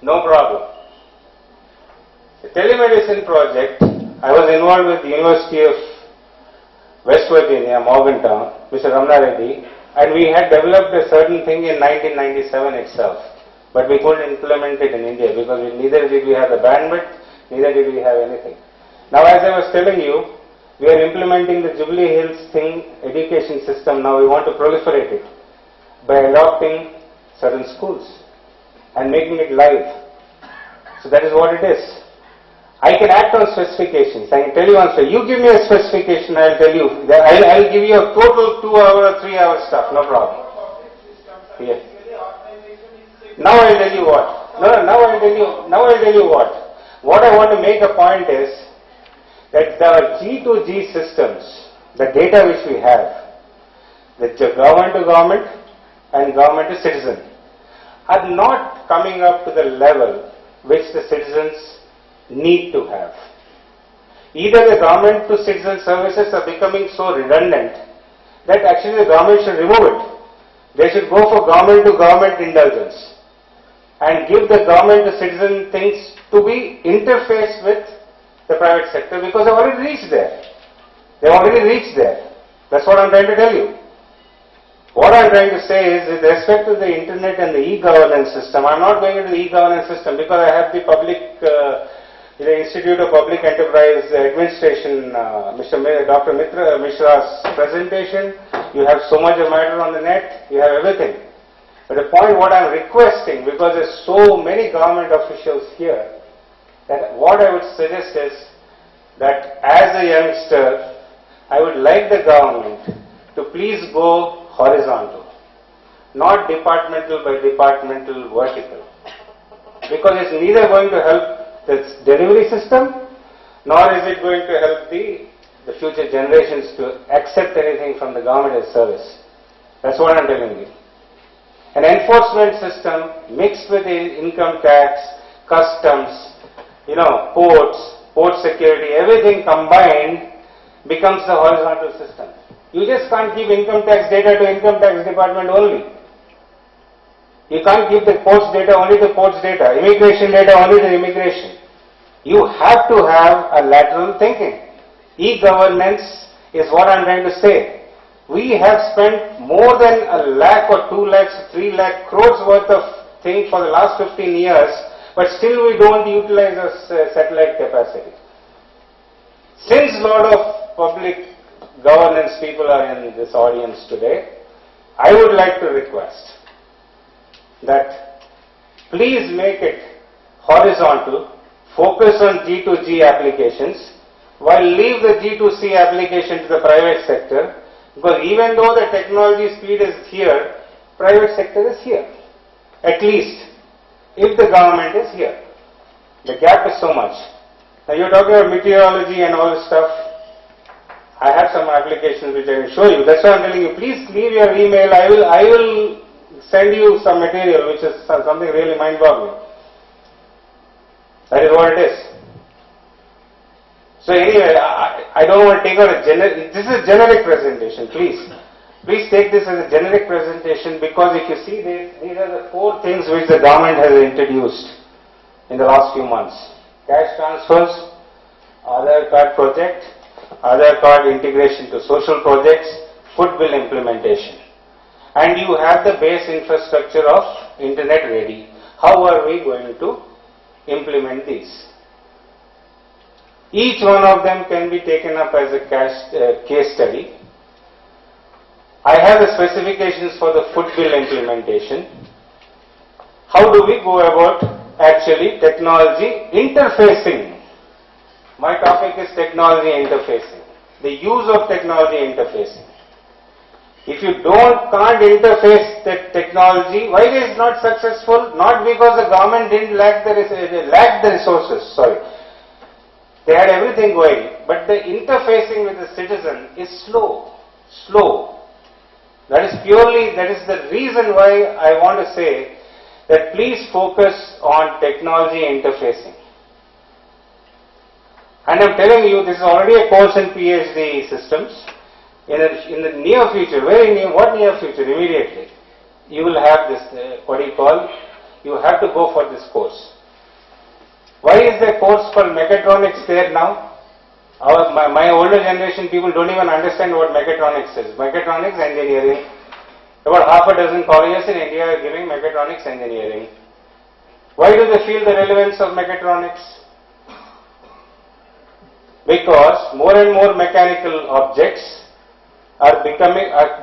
no problem. The telemedicine project, I was involved with the University of West Virginia, Morgantown, Mr. Ramna Reddy, and we had developed a certain thing in 1997 itself. But we couldn't implement it in India because neither did we have the bandwidth, neither did we have anything. Now, as I was telling you, we are implementing the Jubilee Hills education system. Now we want to proliferate it by adopting certain schools and making it live. So that is what it is. I can act on specifications. I can tell you on you give me a specification, I will tell you. I will give you a total 2-hour or 3-hour stuff, no problem. Yeah. Now I will tell you what. Now I will tell you what. What I want to make a point is that the G2G systems, the data which we have, the government to government and government to citizen, are not coming up to the level which the citizens need to have. Either the government to citizen services are becoming so redundant that actually the government should remove it. They should go for government to government indulgence and give the government to citizen things to be interfaced with the private sector, because they've already reached there. They've already reached there. That's what I'm trying to tell you. What I'm trying to say is, with respect to the internet and the e-governance system, I'm not going into the e-governance system because I have the the Institute of Public Enterprise Administration, Dr. Mishra's presentation. You have so much of matter on the net. You have everything. But the point what I'm requesting, because there's so many government officials here, that what I would suggest is that as a youngster, I would like the government to please go horizontal, not departmental by departmental vertical. Because it's neither going to help the delivery system, nor is it going to help the future generations to accept anything from the government as service. That's what I'm telling you. An enforcement system mixed with income tax, customs, ports, port security, everything combined becomes the horizontal system. You just can't give income tax data to income tax department only. You can't give the ports data only to ports data, immigration data only to immigration. You have to have a lateral thinking. E-governance is what I'm trying to say. We have spent more than 1 lakh or 2 lakhs, 3 lakh crores worth of thing for the last 15 years, but still we don't utilize our satellite capacity. Since a lot of public governance people are in this audience today, I would like to request that please make it horizontal, focus on G2G applications, while leave the G2C application to the private sector, because even though the technology speed is here, private sector is here. At least, if the government is here. The gap is so much. Now you're talking about meteorology and all this stuff. I have some applications which I will show you. That's why I'm telling you, please leave your email. I will send you some material which is something really mind-boggling. That is what it is. So anyway, I don't want to take out a generic, this is a generic presentation, please. Please take this as a generic presentation, because if you see these are the 4 things which the government has introduced in the last few months. Cash transfers, Aadhaar card project, Aadhaar card integration to social projects, food bill implementation. And you have the base infrastructure of internet ready. How are we going to implement these? Each one of them can be taken up as a case study. I have the specifications for the food bill implementation. How do we go about actually technology interfacing? My topic is technology interfacing, the use of technology interfacing. If you can't interface the technology, why is it not successful? Not because the government didn't lack the resources, sorry. They had everything going, but the interfacing with the citizen is slow. That is the reason why I want to say that please focus on technology interfacing. And I'm telling you, this is already a course in PhD systems. In the near future, very near, what near future? Immediately, you will have this, you have to go for this course. Why is the course called mechatronics there now? My older generation people don't even understand what mechatronics is. Mechatronics engineering. About half a dozen colleges in India are giving mechatronics engineering. Why do they feel the relevance of mechatronics? Because more and more mechanical objects are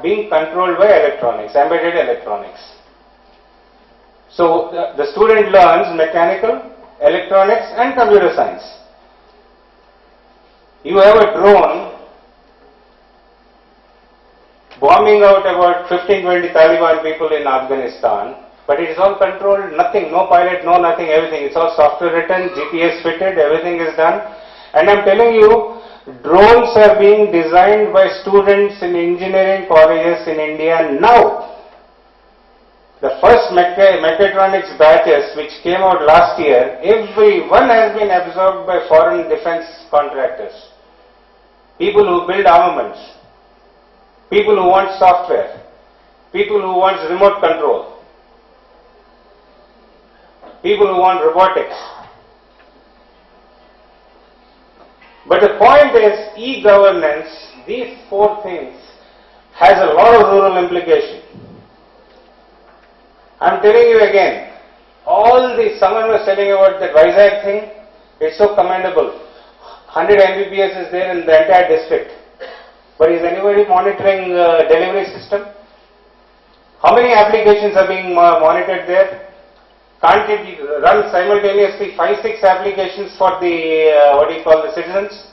being controlled by electronics, embedded electronics. So the student learns mechanical, electronics and computer science. You have a drone bombing out about 15-20 Taliban people in Afghanistan, but it is all controlled, nothing, no pilot, no nothing, everything. It's all software written, GPS fitted, everything is done. And I'm telling you, drones are being designed by students in engineering colleges in India now. The first mechatronics batches which came out last year, everyone has been absorbed by foreign defense contractors. People who build armaments, people who want software, people who want remote control, people who want robotics. But the point is, e-governance, these 4 things, has a lot of rural implication. I'm telling you again, someone was telling about the Vizag thing, it's so commendable. 100 Mbps is there in the entire district. But is anybody monitoring delivery system? How many applications are being monitored there? Can't it run simultaneously 5-6 applications for the citizens?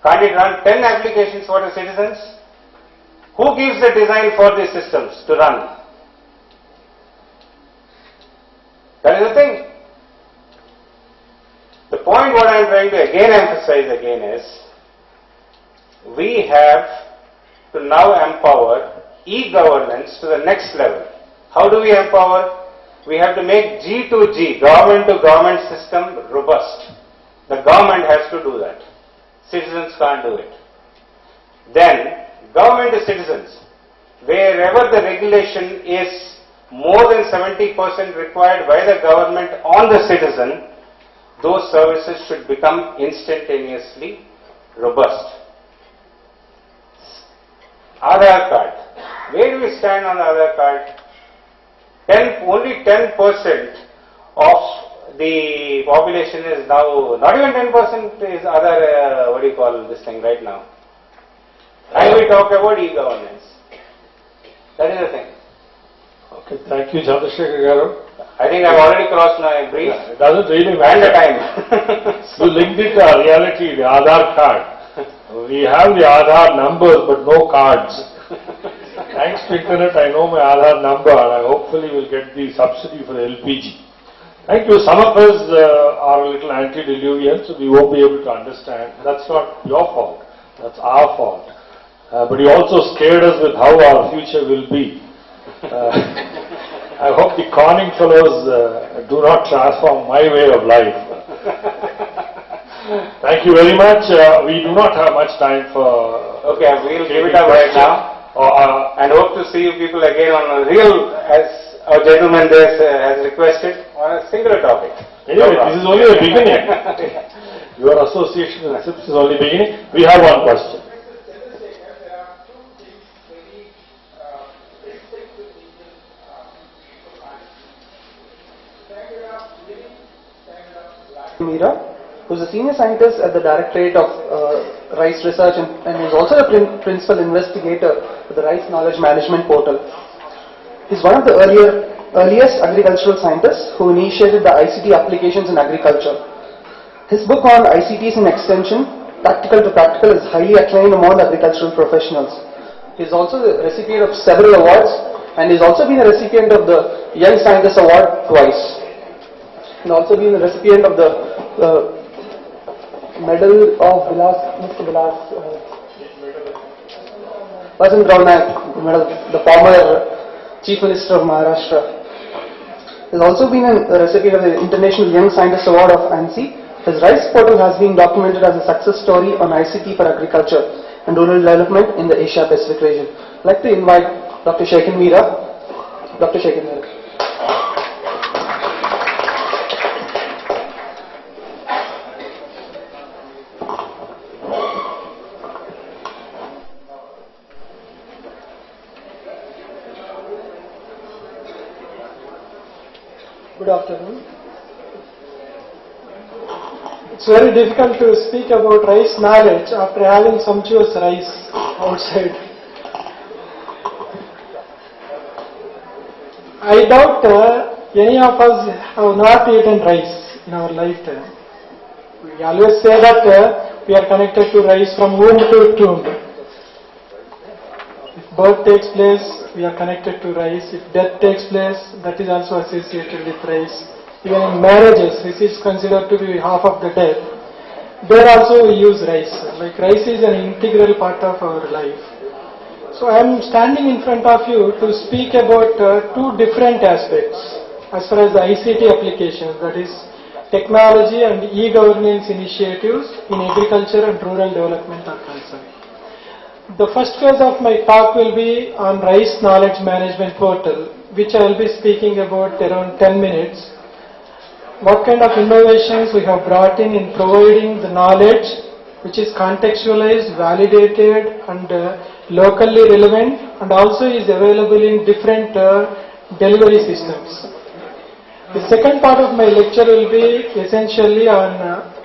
Can't it run 10 applications for the citizens? Who gives the design for these systems to run? That is the thing. The point what I am trying to again emphasize again is, we have to now empower e-governance to the next level. How do we empower? We have to make G2G, government to government system, robust. The government has to do that. Citizens can't do it. Then, government to citizens. Wherever the regulation is more than 70% required by the government on the citizen, those services should become instantaneously robust. Aadhaar card. Where do we stand on the Aadhaar card? Only 10% of the population is now, not even 10% is other, this thing right now. And we talk about e-governance. That is the thing. Okay, thank you, Chandrasekhar Garu. I think I've already crossed my brief. Yeah, it doesn't really And matter. the time. You linked it to our reality, the Aadhaar card. We have the Aadhaar numbers but no cards. Thanks to internet, I know my Aadhaar number and I hopefully will get the subsidy for LPG. Thank you. Some of us are a little antediluvian, so we won't be able to understand. That's not your fault. That's our fault. But you also scared us with how our future will be. I hope the conning fellows do not transform my way of life. Thank you very much. We do not have much time for... Okay, we'll give it up right now. And hope to see you people again on a real, as our gentleman there has requested, on a singular topic. Anyway, this is only the beginning. Your association with SIPS is only beginning. We have one question. Meera, who's a senior scientist at the Directorate of Rice Research and is also a principal investigator for the Rice Knowledge Management Portal. He's one of the earliest agricultural scientists who initiated the ICT applications in agriculture. His book on ICTs in extension, Practical to Practical, is highly acclaimed among agricultural professionals. He's also the recipient of several awards and he's also been a recipient of the Young Scientist Award twice. And also been a recipient of the Medal of Mr. Vilas, Vasantrao Naik Medal, the former Chief Minister of Maharashtra. He has also been a recipient of the International Young Scientist Award of ANSI. His RICE portal has been documented as a success story on ICT for agriculture and rural development in the Asia Pacific region. I'd like to invite Dr. Shekhar Meera. Dr. Shekhar Meera. Good afternoon. It's very difficult to speak about rice knowledge after having sumptuous rice outside. I doubt any of us have not eaten rice in our lifetime. We always say that we are connected to rice from womb to tomb. If birth takes place, we are connected to rice. If death takes place, that is also associated with rice. Even in marriages, this is considered to be half of the death. There also we use rice. Like rice is an integral part of our life. So I am standing in front of you to speak about two different aspects as far as the ICT applications, that is technology and e-governance initiatives in agriculture and rural development are concerned. The first phase of my talk will be on Rice Knowledge Management Portal, which I will be speaking about around 10 minutes. What kind of innovations we have brought in providing the knowledge which is contextualized, validated and locally relevant and also is available in different delivery systems. The second part of my lecture will be essentially on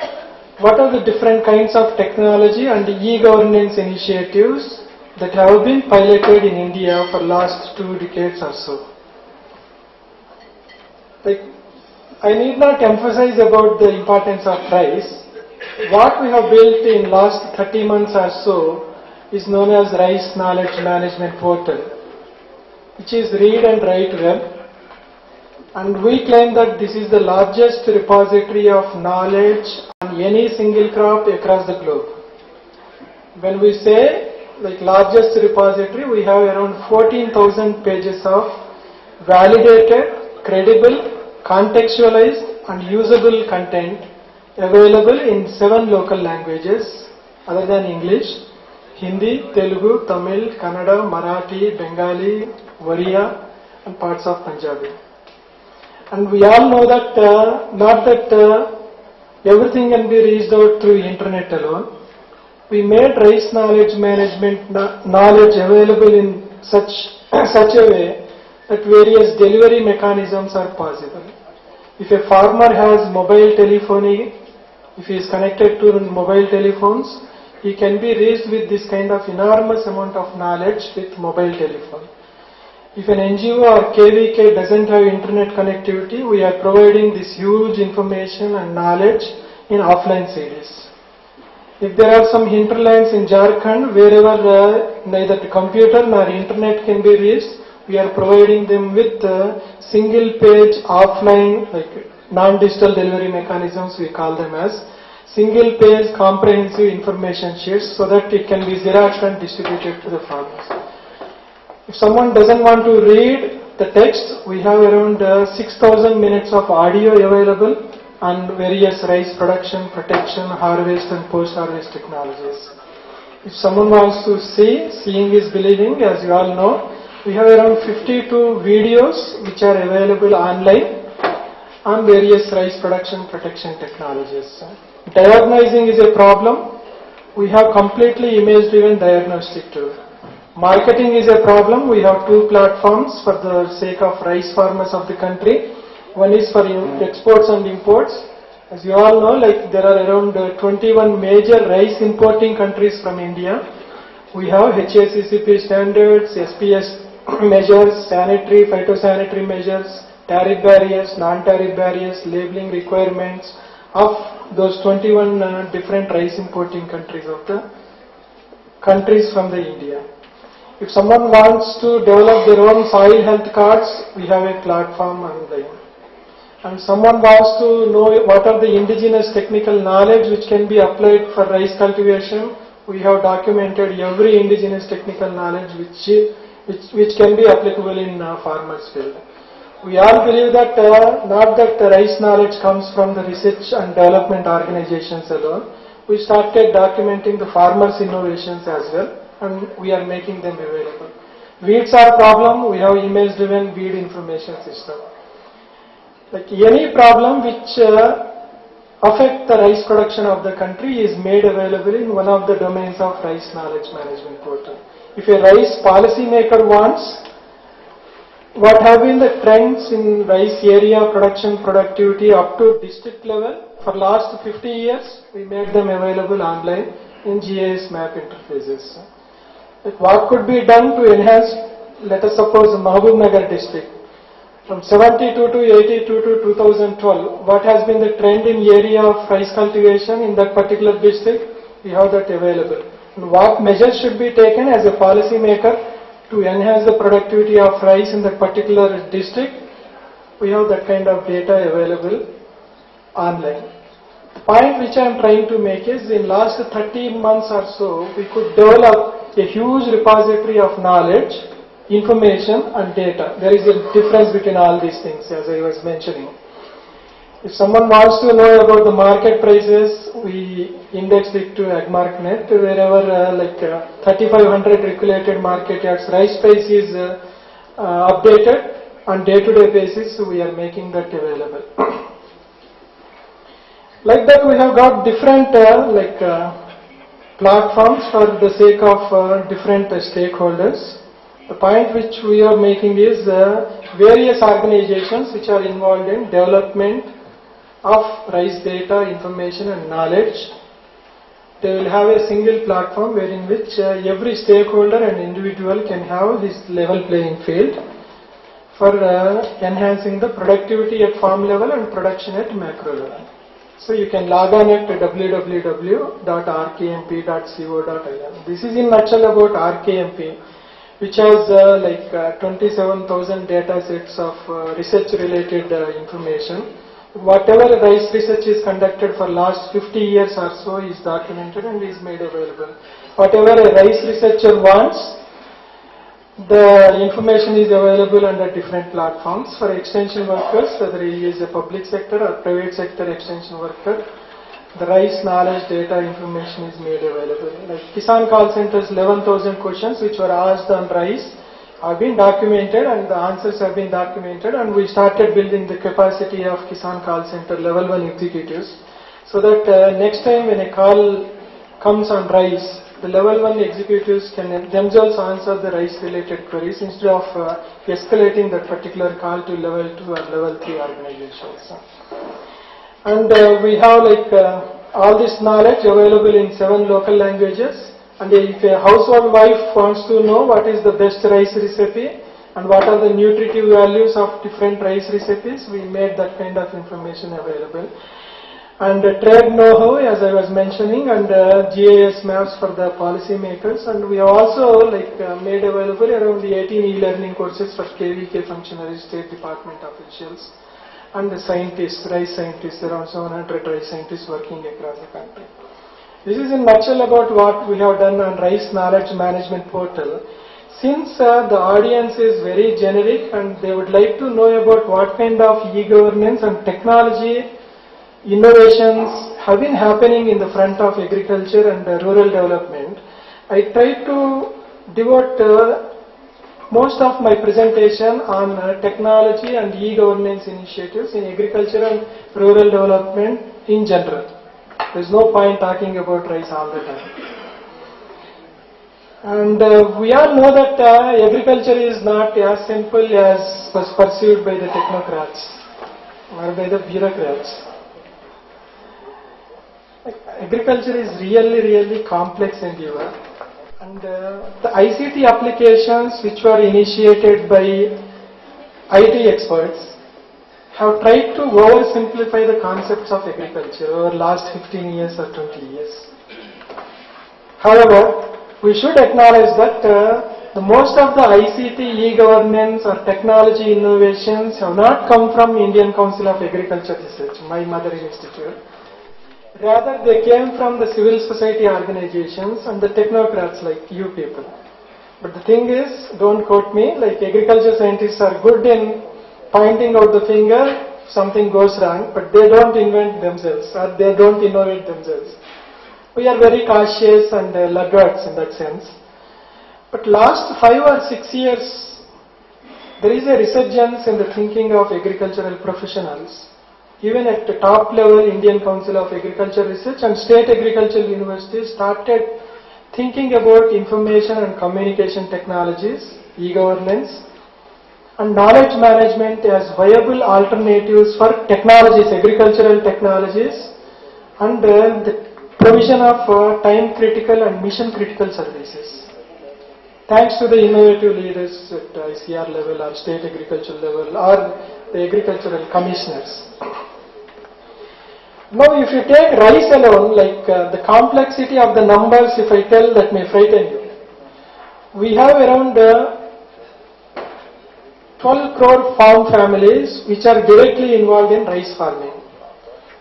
what are the different kinds of technology and e-governance initiatives that have been piloted in India for last 2 decades or so. Like, I need not emphasize about the importance of rice. What we have built in last 30 months or so is known as Rice Knowledge Management Portal, which is read and write web. And we claim that this is the largest repository of knowledge on any single crop across the globe. When we say like largest repository, we have around 14,000 pages of validated, credible, contextualized and usable content available in 7 local languages other than English: Hindi, Telugu, Tamil, Kannada, Marathi, Bengali, Oriya and parts of Punjabi. And we all know that not that everything can be reached out through internet alone. We made rice knowledge management knowledge available in such a way that various delivery mechanisms are possible. If a farmer has mobile telephony, if he is connected to mobile telephones, he can be reached with this kind of enormous amount of knowledge with mobile telephone. If an NGO or KVK doesn't have internet connectivity, we are providing this huge information and knowledge in offline CDs. If there are some hinterlands in Jharkhand wherever neither the computer nor internet can be reached, we are providing them with single page offline, like non-digital delivery mechanisms we call them as, single page comprehensive information sheets so that it can be xeroxed and distributed to the farmers. If someone doesn't want to read the text, we have around 6,000 minutes of audio available on various rice production, protection, harvest and post-harvest technologies. If someone wants to see, seeing is believing, as you all know, we have around 52 videos which are available online on various rice production, protection technologies. Diagnosing is a problem. We have completely image-driven diagnostic tool. Marketing is a problem. We have 2 platforms for the sake of rice farmers of the country. One is for exports and imports. As you all know, like there are around 21 major rice importing countries from India. We have HACCP standards, SPS measures, sanitary, phytosanitary measures, tariff barriers, non-tariff barriers, labeling requirements of those 21 different rice importing countries from the India. If someone wants to develop their own soil health cards, we have a platform online. And someone wants to know what are the indigenous technical knowledge which can be applied for rice cultivation, we have documented every indigenous technical knowledge which can be applicable in farmers' field. We all believe that not that the rice knowledge comes from the research and development organizations alone. We started documenting the farmers' innovations as well, and we are making them available. Weeds are a problem, we have image-driven weed information system. Like any problem which affect the rice production of the country is made available in one of the domains of Rice Knowledge Management Portal. If a rice policy maker wants, what have been the trends in rice area production productivity up to district level for last 50 years, we made them available online in GIS map interfaces. Like what could be done to enhance, let us suppose Mahbubnagar district, from 72 to 82 to 2012, what has been the trend in area of rice cultivation in that particular district? We have that available. And what measures should be taken as a policy maker to enhance the productivity of rice in that particular district? We have that kind of data available online. The point which I am trying to make is in last 30 months or so, we could develop a huge repository of knowledge, information and data. There is a difference between all these things as I was mentioning. If someone wants to know about the market prices, we index it to AgMarkNet, wherever 3500 regulated market yards rice price is updated on day-to-day basis, we are making that available. Like that we have got different platforms for the sake of different stakeholders. The point which we are making is various organizations which are involved in development of rice data, information and knowledge they will have a single platform wherein which every stakeholder and individual can have this level playing field for enhancing the productivity at farm level and production at macro level. So you can log on at www.rkmp.co.in. This is in nutshell about RKMP, which has 27,000 data sets of research related information. Whatever rice research is conducted for last 50 years or so is documented and is made available. Whatever a rice researcher wants, the information is available under different platforms. For extension workers, whether he is a public sector or private sector extension worker, the rice knowledge data information is made available. Like Kisan call centers, 11,000 questions which were asked on rice have been documented and the answers have been documented, and we started building the capacity of Kisan call center level 1 executives so that next time when a call comes on rice, the level 1 executives can themselves answer the rice related queries instead of escalating that particular call to level 2 or level 3 organizations. And we have all this knowledge available in 7 local languages. And if a household wife wants to know what is the best rice recipe and what are the nutritive values of different rice recipes, we made that kind of information available. And trade know-how, as I was mentioning, and GIS maps for the policymakers. And we have also made available around the 18 e-learning courses for KVK functionaries, State Department officials, and the scientists, rice scientists, around 700 rice scientists working across the country. This is in nutshell about what we have done on Rice Knowledge Management Portal. Since the audience is very generic and they would like to know about what kind of e-governance and technology innovations have been happening in the front of agriculture and rural development, I try to devote most of my presentation on technology and e-governance initiatives in agriculture and rural development in general. There's no point talking about rice all the time. And we all know that agriculture is not as simple as was pursued by the technocrats or by the bureaucrats. Agriculture is really complex endeavor. And the ICT applications which were initiated by IT experts have tried to oversimplify the concepts of agriculture over the last 15 years or 20 years. However, we should acknowledge that the most of the ICT, e-governance or technology innovations have not come from Indian Council of Agriculture Research, my mother institute. Rather, they came from the civil society organizations and the technocrats like you people. But the thing is, don't quote me, agriculture scientists are good in pointing out the finger, something goes wrong, but they don't invent themselves or they don't innovate themselves. We are very cautious and laggards in that sense. But last 5 or 6 years, there is a resurgence in the thinking of agricultural professionals. Even at the top level, Indian Council of Agriculture Research and state agricultural universities started thinking about information and communication technologies, e-governance, and knowledge management as viable alternatives for technologies, agricultural technologies, and the provision of time-critical and mission-critical services. Thanks to the innovative leaders at ICR level or state agricultural level or the agricultural commissioners. Now, if you take rice alone, the complexity of the numbers, if I tell, that may frighten you. We have around 12 crore farm families which are directly involved in rice farming.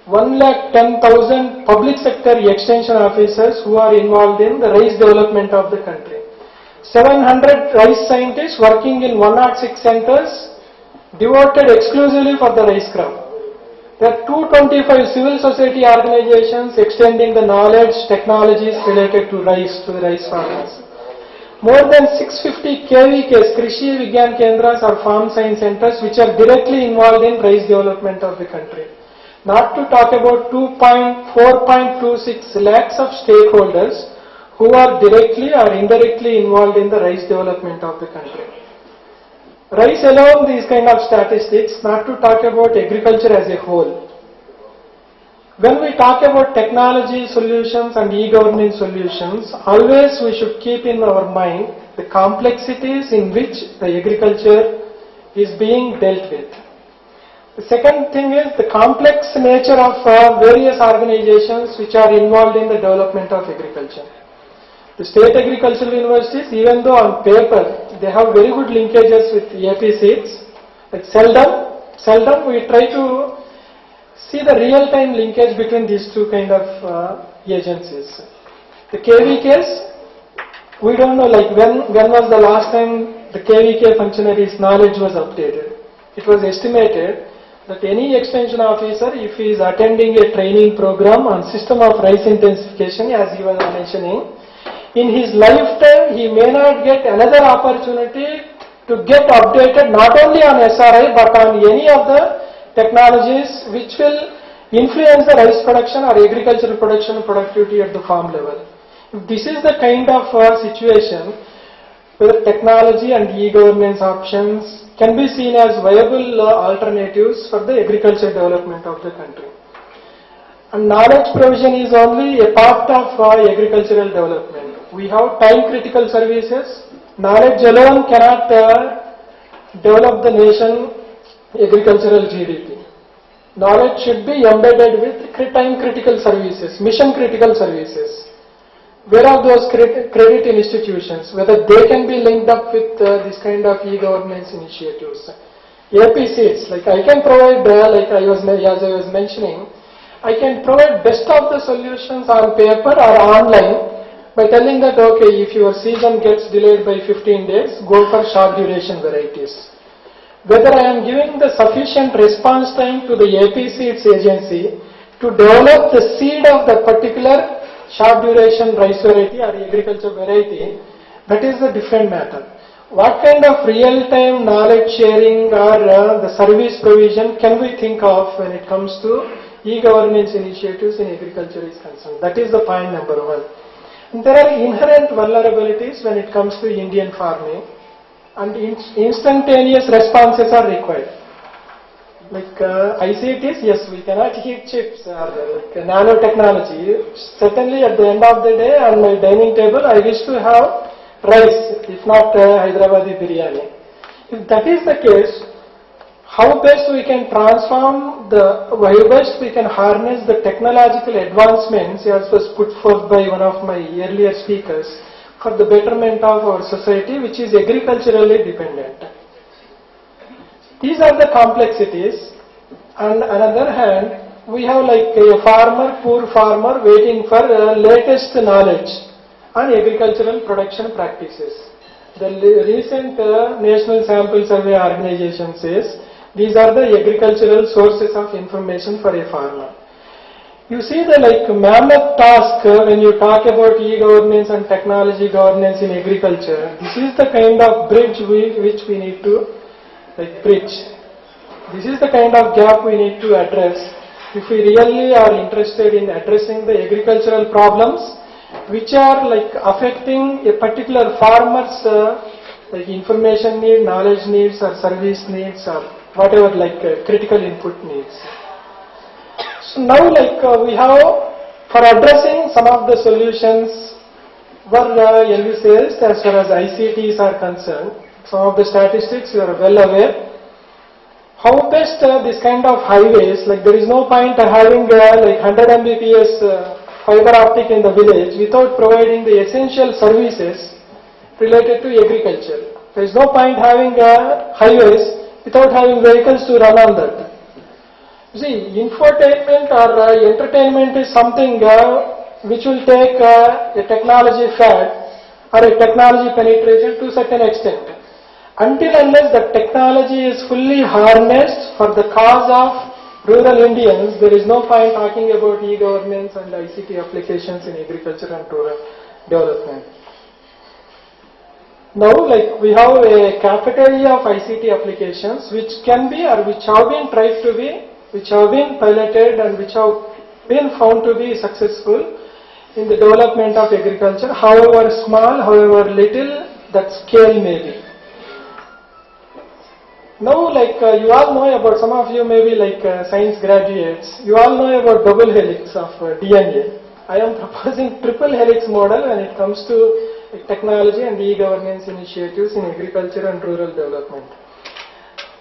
1,10,000 public sector extension officers who are involved in the rice development of the country. 700 rice scientists working in 106 centers devoted exclusively for the rice crop. There are 225 civil society organizations extending the knowledge, technologies related to the rice farmers. More than 650 KVKs, Krishi Vigyan Kendras or farm science centers which are directly involved in rice development of the country. Not to talk about 4.26 lakhs of stakeholders who are directly or indirectly involved in the rice development of the country. Rice alone, these kind of statistics, not to talk about agriculture as a whole. When we talk about technology solutions and e-governance solutions, always we should keep in our mind the complexities in which the agriculture is being dealt with. The second thing is the complex nature of various organizations which are involved in the development of agriculture. The state agricultural universities, even though on paper they have very good linkages with AP seeds, but seldom we try to see the real-time linkage between these two kind of agencies. The KVKs, we don't know like when was the last time the KVK functionaries' knowledge was updated. It was estimated that any extension officer, if he is attending a training program on system of rice intensification, as you were mentioning, in his lifetime he may not get another opportunity to get updated not only on SRI but on any of the technologies which will influence the rice production or agricultural production productivity at the farm level. If this is the kind of situation where technology and e-governance options can be seen as viable alternatives for the agriculture development of the country. And knowledge provision is only a part of agricultural development. We have time critical services. Knowledge alone cannot develop the nation agricultural GDP. Knowledge should be embedded with time critical services, mission critical services. Where are those credit institutions, whether they can be linked up with this kind of e-governance initiatives. APCs, like I can provide, as I was mentioning, I can provide best of the solutions on paper or online by telling that, okay, if your season gets delayed by 15 days, go for short duration varieties. Whether I am giving the sufficient response time to the APCs agency to develop the seed of the particular short duration rice variety or agriculture variety, that is a different matter. What kind of real-time knowledge sharing or the service provision can we think of when it comes to e-governance initiatives in agriculture is concerned? That is the point number one. And there are inherent vulnerabilities when it comes to Indian farming, and instantaneous responses are required. Like ICTs, yes, we cannot heat chips or like nanotechnology. Certainly at the end of the day on my dining table I wish to have rice, if not Hyderabadi biryani. If that is the case, how best we can transform how best we can harness the technological advancements as was put forth by one of my earlier speakers for the betterment of our society which is agriculturally dependent. These are the complexities, and on the other hand, we have like a poor farmer waiting for latest knowledge on agricultural production practices. The recent National Sample Survey Organization says these are the agricultural sources of information for a farmer. You see the like mammoth task when you talk about e-governance and technology governance in agriculture. This is the kind of bridge which we need to bridge. This is the kind of gap we need to address if we really are interested in addressing the agricultural problems which are like affecting a particular farmer's like information need, knowledge needs or service needs or whatever critical input needs. So now we have, for addressing some of the solutions were envisaged as far as ICTs are concerned. Some of the statistics you are well aware. How best this kind of highways, like there is no point having 100 Mbps fiber optic in the village without providing the essential services related to agriculture. There is no point having highways without having vehicles to run on that. You see, infotainment or entertainment is something which will take a technology fad or a technology penetration to a certain extent. Until unless the technology is fully harnessed for the cause of rural Indians, there is no point talking about e-governance and ICT applications in agriculture and rural development. Now, we have a cafeteria of ICT applications which can be or which have been tried to be, which have been piloted and which have been found to be successful in the development of agriculture, however small, however little that scale may be. Now, like you all know about, some of you may be like science graduates, you all know about double helix of DNA. I am proposing triple helix model when it comes to technology and e-governance initiatives in agriculture and rural development.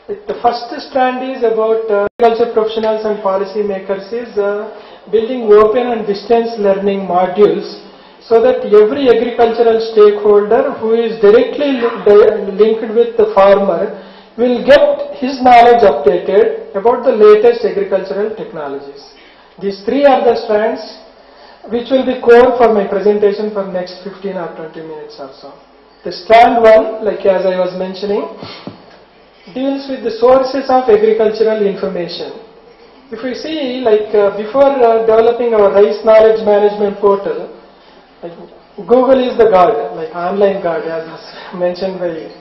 The first strand is about agriculture professionals and policy makers is building open and distance learning modules so that every agricultural stakeholder who is directly linked with the farmer will get his knowledge updated about the latest agricultural technologies. These three are the strands which will be core for my presentation for next 15 or 20 minutes or so. The strand one, like as I was mentioning, deals with the sources of agricultural information. If we see, like before developing our rice knowledge management portal, like Google is the god, like online god, as was mentioned by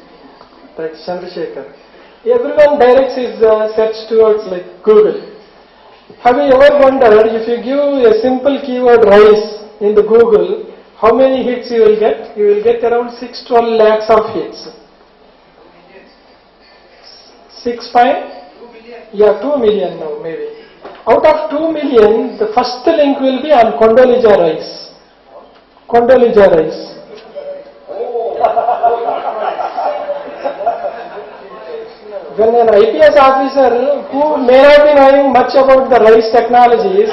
Chandrasekhar. Everyone directs his search towards like Google. Have you ever wondered if you give a simple keyword rice in the Google, how many hits you will get? You will get around 6-12 lakhs of hits. 2 million now maybe. Out of 2 million, the first link will be on Kondolija rice. Kondolija rice. When an IPS officer who may not be knowing much about the rice technologies,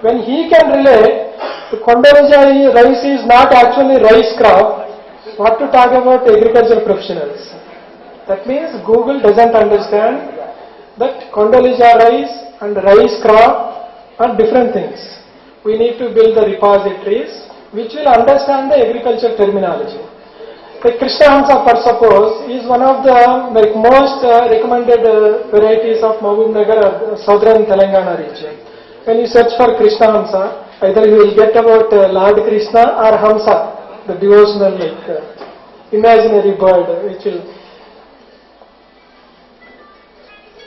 when he can relate the Kondolija rice is not actually rice crop, what to talk about agriculture professionals? That means Google doesn't understand that Kondolija rice and rice crop are different things. We need to build the repositories which will understand the agriculture terminology. The Krishnahamsa, for suppose, is one of the most recommended varieties of Mahbubnagar or southern Telangana region. When you search for Krishnahamsa, either you will get about Lord Krishna or Hamsa, the devotional imaginary bird, which will.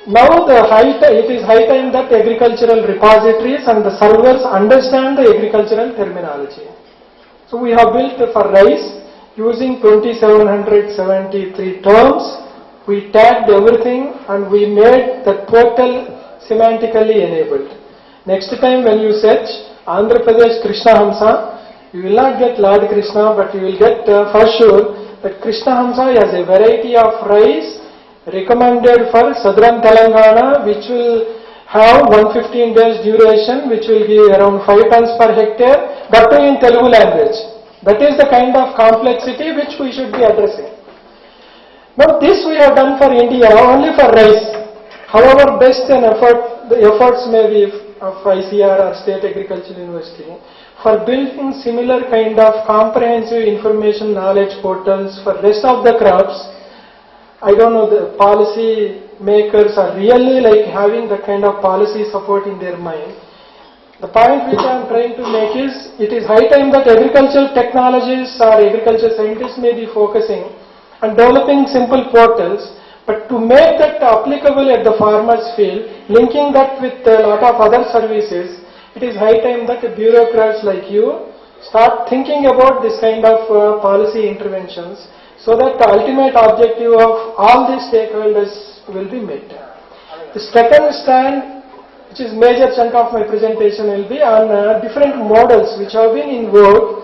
Now it is high time that agricultural repositories and the servers understand the agricultural terminology. So we have built for rice using 2773 terms. We tagged everything and we made the portal semantically enabled. Next time when you search Andhra Pradesh Krishnahamsa, you will not get Lord Krishna, but you will get for sure that Krishnahamsa has a variety of rice recommended for southern Telangana, which will have 115 days duration, which will give around 5 tons per hectare, but in Telugu language. That is the kind of complexity which we should be addressing. Now this we have done for India only for rice. However best an effort, the efforts may be of ICR or State Agricultural University for building similar kind of comprehensive information knowledge portals for rest of the crops. I don't know, the policy makers are really like having that kind of policy support in their mind. The point which I am trying to make is, it is high time that agricultural technologies or agriculture scientists may be focusing on developing simple portals, but to make that applicable at the farmer's field, linking that with a lot of other services, it is high time that bureaucrats like you start thinking about this kind of policy interventions, so that the ultimate objective of all these stakeholders will be met. The second stand, which is major chunk of my presentation, will be on different models which have been in vogue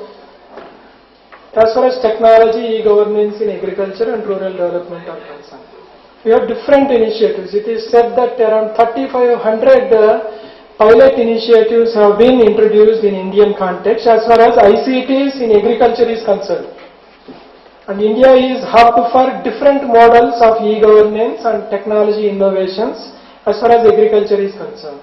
as far as technology, e-governance in agriculture and rural development are concerned. We have different initiatives. It is said that around 3,500 pilot initiatives have been introduced in Indian context as far as ICTs in agriculture is concerned. And India is hub for different models of e-governance and technology innovations as far as agriculture is concerned.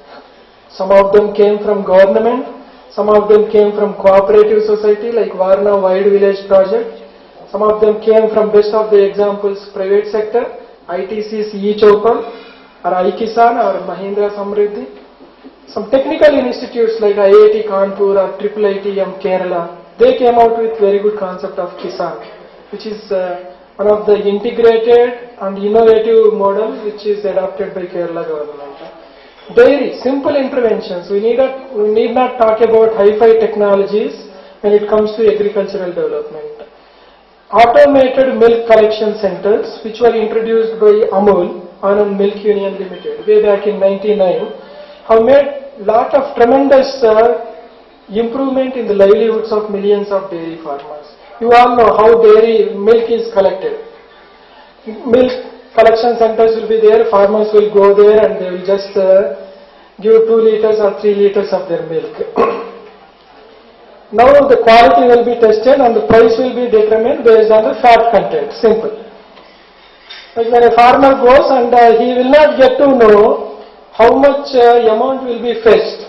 Some of them came from government, some of them came from cooperative society like Varna Wide Village Project, some of them came from best of the examples private sector, ITC's e-Chopal or iKisan or Mahindra Samriddhi. Some technical institutes like IIT Kanpur or IIITM Kerala, they came out with very good concept of Kisan, which is one of the integrated and innovative models which is adopted by Kerala government. Dairy, simple interventions. We need not talk about hi-fi technologies when it comes to agricultural development. Automated milk collection centers which were introduced by Amul Anand Milk Union Limited, way back in 99, have made lot of tremendous improvement in the livelihoods of millions of dairy farmers. You all know how dairy milk is collected. Milk collection centers will be there, farmers will go there and they will just give 2 liters or 3 liters of their milk. Now the quality will be tested and the price will be determined based on the fat content, simple. Like when a farmer goes and he will not get to know how much amount will be fetched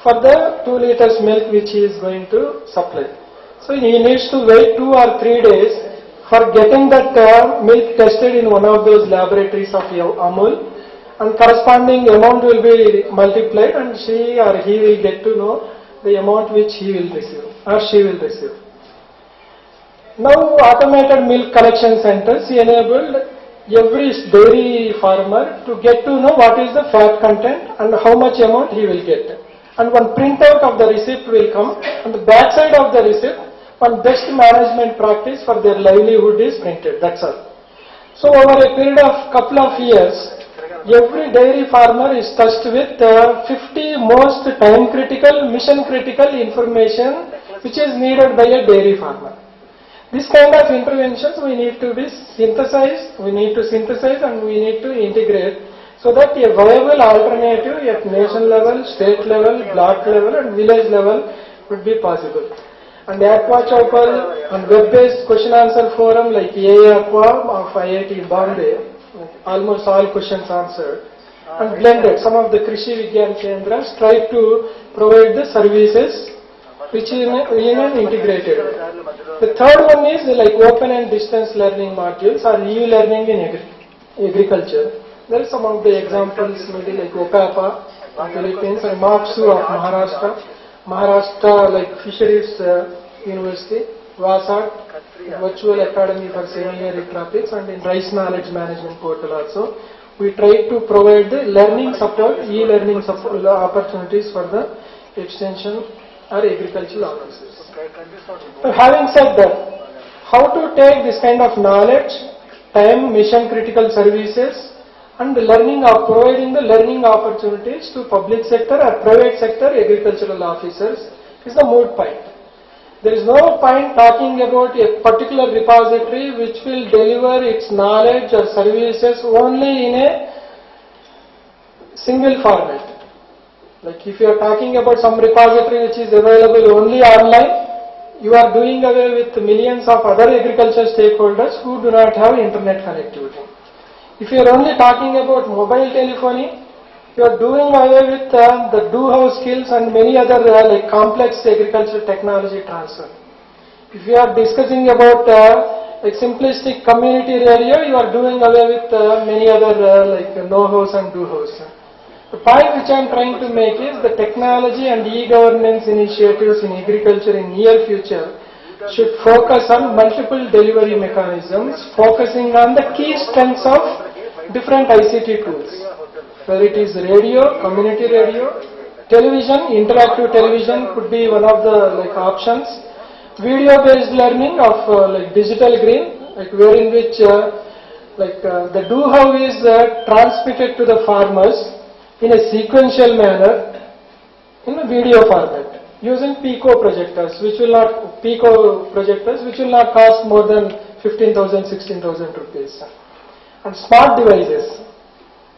for the 2 liters milk which he is going to supply. So he needs to wait 2 or 3 days for getting that milk tested in one of those laboratories of Amul, and corresponding amount will be multiplied and she or he will get to know the amount which he will receive or she will receive. Now automated milk collection centers enabled every dairy farmer to get to know what is the fat content and how much amount he will get. And one printout of the receipt will come, and the back side of the receipt, one best management practice for their livelihood is printed, that's all. So over a period of couple of years, every dairy farmer is touched with 50 most time critical, mission critical information which is needed by a dairy farmer. This kind of interventions we need to be synthesized, we need to synthesize and we need to integrate so that a viable alternative at nation level, state level, block level and village level would be possible. And Aqua Chowpal and web-based question answer forum like AA Aqua of IIT Bombay, almost all questions answered, and blended. Some of the Krishi Vigyan Kendras try to provide the services which is in an integrated way. The third one is like open and distance learning modules or e-learning in agriculture. There are some of the examples maybe like OPAPA of Philippines and MAPSU of Maharashtra like Fisheries University, VASAT, Virtual Academy for Semi-Arid Tropics, and in Rice Knowledge Management Portal also. We try to provide the learning support, e-learning support opportunities for the extension or agricultural officers. So having said that, how to take this kind of knowledge, time, mission critical services and the learning of providing the learning opportunities to public sector or private sector agricultural officers is the moot point. There is no point talking about a particular repository which will deliver its knowledge or services only in a single format. Like if you are talking about some repository which is available only online, you are doing away with millions of other agriculture stakeholders who do not have internet connectivity. If you are only talking about mobile telephony, you are doing away with the do-how skills and many other like complex agriculture technology transfer. If you are discussing about like simplistic community radio, you are doing away with many other like know-hows and do-hows. The point which I am trying to make is the technology and e-governance initiatives in agriculture in near future should focus on multiple delivery mechanisms, focusing on the key strengths of different ICT tools. Whether it is radio, community radio, television, interactive television could be one of the like options. Video-based learning of like digital green, like wherein which the do-how is transmitted to the farmers in a sequential manner in a video format using Pico projectors, which will not cost more than 15,000, 16,000 rupees. And smart devices.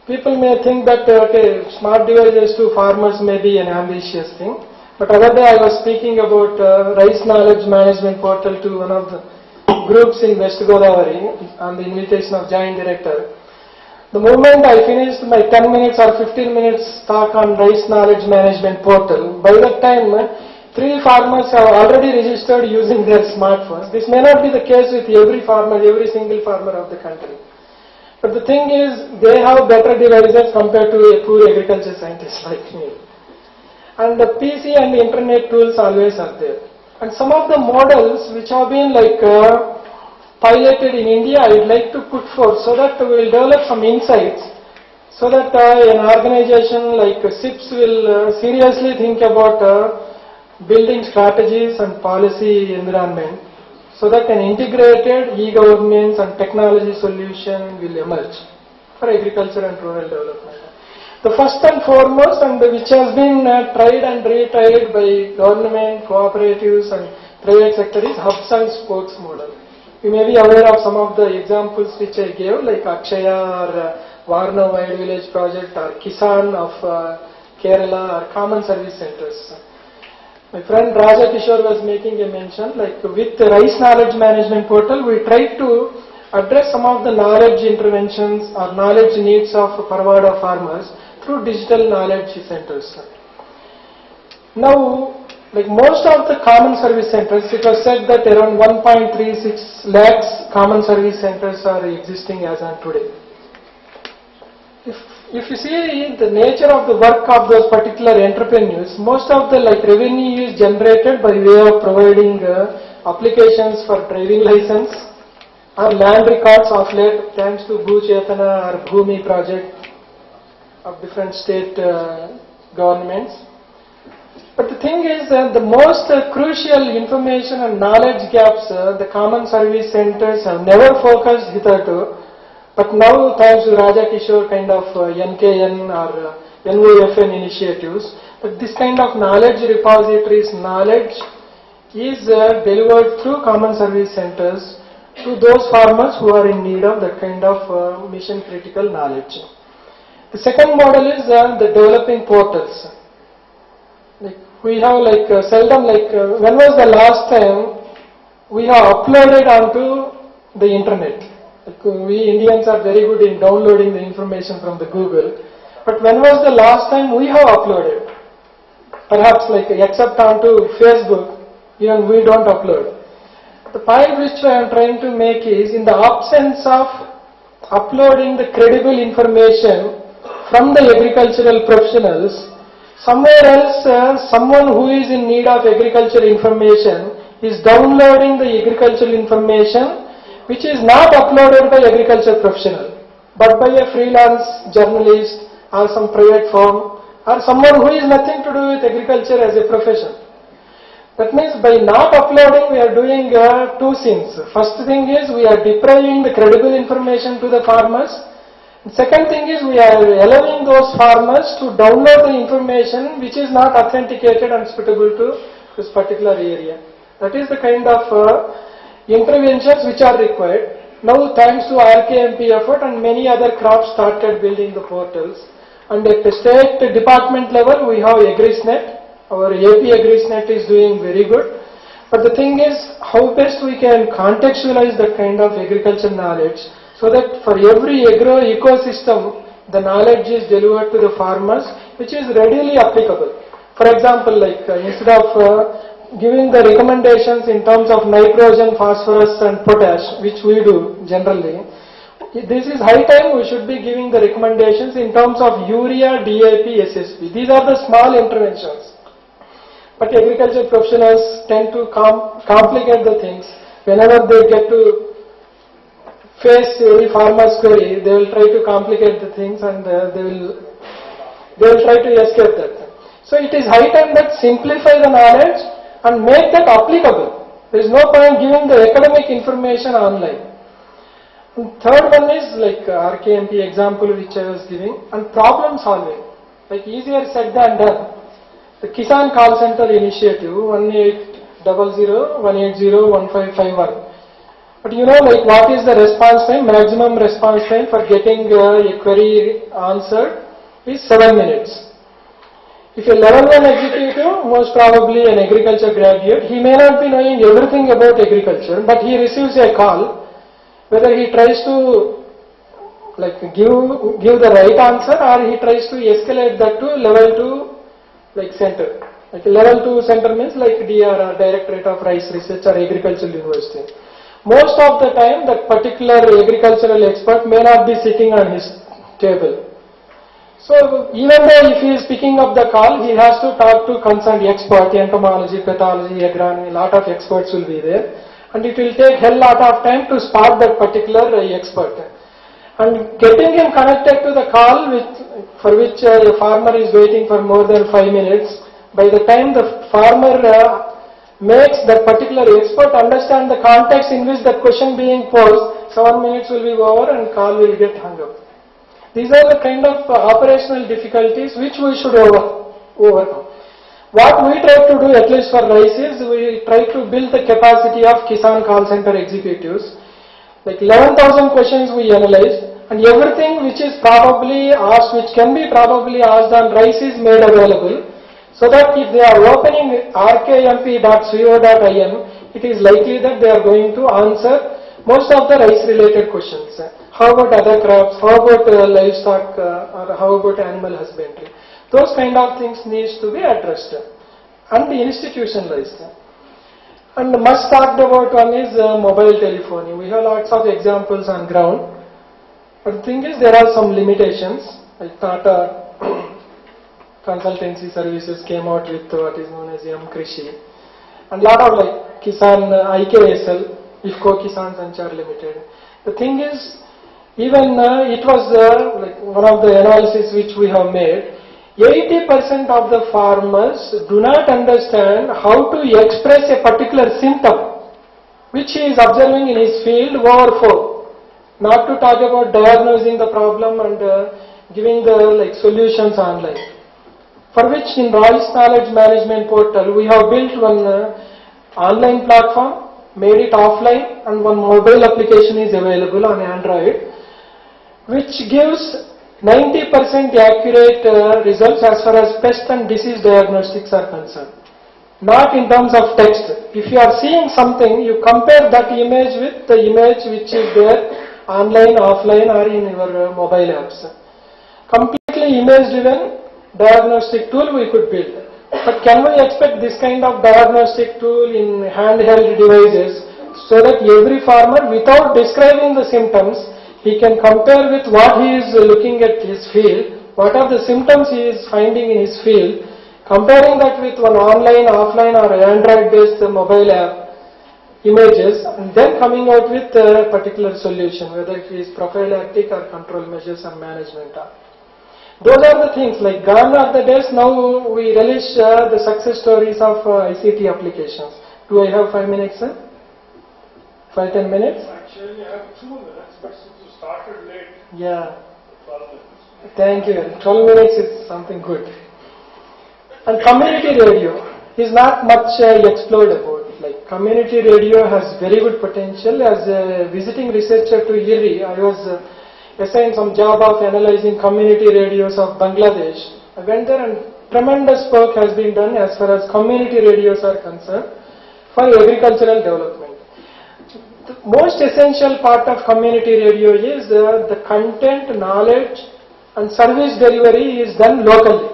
People may think that okay, smart devices to farmers may be an ambitious thing, but other day I was speaking about Rice Knowledge Management Portal to one of the groups in West Godavari on the invitation of Joint Director. The moment I finished my 10 minutes or 15 minutes talk on Rice Knowledge Management Portal, by that time 3 farmers have already registered using their smartphones. This may not be the case with every farmer, every single farmer of the country. But the thing is, they have better devices compared to a poor agriculture scientist like me. And the PC and the internet tools always are there. And some of the models which have been like piloted in India, I would like to put forth so that we will develop some insights, so that an organization like SIPS will seriously think about building strategies and policy environment, so that an integrated e-governance and technology solution will emerge. for agriculture and rural development. The first and foremost, and which has been tried and retried by government, cooperatives and private sector, is hubs and spokes model. You may be aware of some of the examples which I gave, like Akshaya or Varna Wild Village project or Kisan of Kerala or common service centers. My friend Raja Kishore was making a mention, like with the Rice Knowledge Management Portal, we tried to address some of the knowledge interventions or knowledge needs of Parwada farmers through digital knowledge centers. Now, like most of the common service centers, it was said that around 1.36 lakhs common service centers are existing as on today. If you see the nature of the work of those particular entrepreneurs, most of the revenue is generated by way of providing applications for driving license or land records of late, thanks to Bhuchetana or Bhumi project of different state governments. But the thing is that the most crucial information and knowledge gaps the common service centers have never focused hitherto. But now, thanks to Raja Kishore kind of NKN or NVFN initiatives, that this kind of knowledge repositories, knowledge is delivered through common service centers to those farmers who are in need of that kind of mission critical knowledge. The second model is the developing portals. We have seldom when was the last time we have uploaded onto the internet? We Indians are very good in downloading the information from the Google, but when was the last time we have uploaded? Perhaps except onto Facebook, even we don't upload. The point which I am trying to make is, in the absence of uploading the credible information from the agricultural professionals, somewhere else someone who is in need of agricultural information is downloading the agricultural information which is not uploaded by agriculture professional, but by a freelance journalist or some private firm or someone who is nothing to do with agriculture as a profession. That means by not uploading, we are doing two things. First thing is we are depriving the credible information to the farmers. Second thing is we are allowing those farmers to download the information which is not authenticated and suitable to this particular area. That is the kind of interventions which are required. Now, thanks to RKMP effort and many other crops started building the portals. And at the state department level, we have AgriSnet. Our AP AgriSnet is doing very good. But the thing is, how best we can contextualize that kind of agriculture knowledge so that for every agro ecosystem, the knowledge is delivered to the farmers, which is readily applicable. For example, instead of giving the recommendations in terms of nitrogen, phosphorus and potash, which we do generally, this is high time we should be giving the recommendations in terms of urea, DAP, SSP. These are the small interventions. But agriculture professionals tend to complicate the things. Whenever they get to face any farmer's query, they will try to complicate the things and they will try to escape that. So it is high time that simplify the knowledge and make that applicable. There is no point giving the academic information online. And third one is RKMP example which I was giving, and problem solving. Easier said than done. The Kisan Call Center Initiative 1800-180-1551. But what is the response time? Maximum response time for getting a query answered is 7 minutes. If a level 1 executive, most probably an agriculture graduate, he may not be knowing everything about agriculture, but he receives a call, whether he tries to give the right answer or he tries to escalate that to level 2 center. Level 2 center means DRR, Directorate of Rice Research or Agricultural University. Most of the time that particular agricultural expert may not be sitting on his table. So even though if he is picking up the call, he has to talk to concerned expert, entomology, pathology, agronomy, lot of experts will be there. And it will take hell lot of time to spot that particular expert. And getting him connected to the call for which a farmer is waiting for more than 5 minutes, by the time the farmer makes that particular expert understand the context in which that question being posed, 7 minutes will be over and call will get hung up. These are the kind of operational difficulties which we should overcome. What we try to do, at least for RICE, is we try to build the capacity of Kisan call center executives. Like 11,000 questions we analyzed, and everything which is probably asked, which can be probably asked on RICE is made available, so that if they are opening rkmp.co.in, it is likely that they are going to answer most of the RICE related questions. How about other crops? How about livestock? Or how about animal husbandry? Those kind of things needs to be addressed and institutionalized. And the much talked about one is mobile telephony. We have lots of examples on ground. But the thing is, there are some limitations. Like Tata consultancy services came out with what is known as M-Krishi. And lot of like Kisan, IKSL, IFCO Kisan Sanchar Limited. The thing is, even it was like one of the analysis which we have made, 80% of the farmers do not understand how to express a particular symptom which he is observing in his field over 4. Not to talk about diagnosing the problem and giving the like solutions online. For which in RICE Knowledge Management Portal we have built one online platform, made it offline, and one mobile application is available on Android, which gives 90% accurate results as far as pest and disease diagnostics are concerned. Not in terms of text. If you are seeing something, you compare that image with the image which is there online, offline, or in your mobile apps. Completely image-driven diagnostic tool we could build. But can we expect this kind of diagnostic tool in handheld devices so that every farmer, without describing the symptoms, he can compare with what he is looking at his field, what are the symptoms he is finding in his field, comparing that with one online, offline or Android-based mobile app images, and then coming out with a particular solution, whether it is prophylactic or control measures or management. Those are the things, like gone are the days, now we relish the success stories of ICT applications. Do I have 5 minutes, sir? 5-10 minutes? Actually, I have 2 minutes, but since you started late, yeah. 12 minutes. Thank you. 12 minutes is something good. And community radio is not much explored about. Like community radio has very good potential. As a visiting researcher to IRRI, I was assigned some job of analyzing community radios of Bangladesh. I went there and tremendous work has been done as far as community radios are concerned for agricultural development. The most essential part of community radio is the content, knowledge and service delivery is done locally.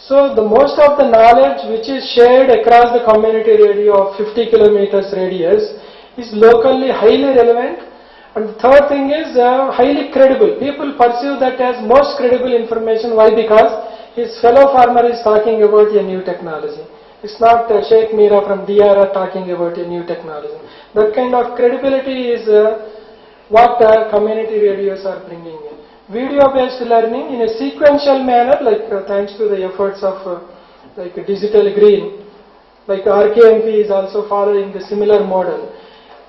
So the most of the knowledge which is shared across the community radio of 50 kilometers radius is locally highly relevant. And the third thing is highly credible. People perceive that as most credible information. Why? Because his fellow farmer is talking about a new technology. It's not Sheikh Mira from DRR talking about a new technology. That kind of credibility is what community radios are bringing in. Video-based learning in a sequential manner, like thanks to the efforts of like Digital Green, like RKMP is also following the similar model.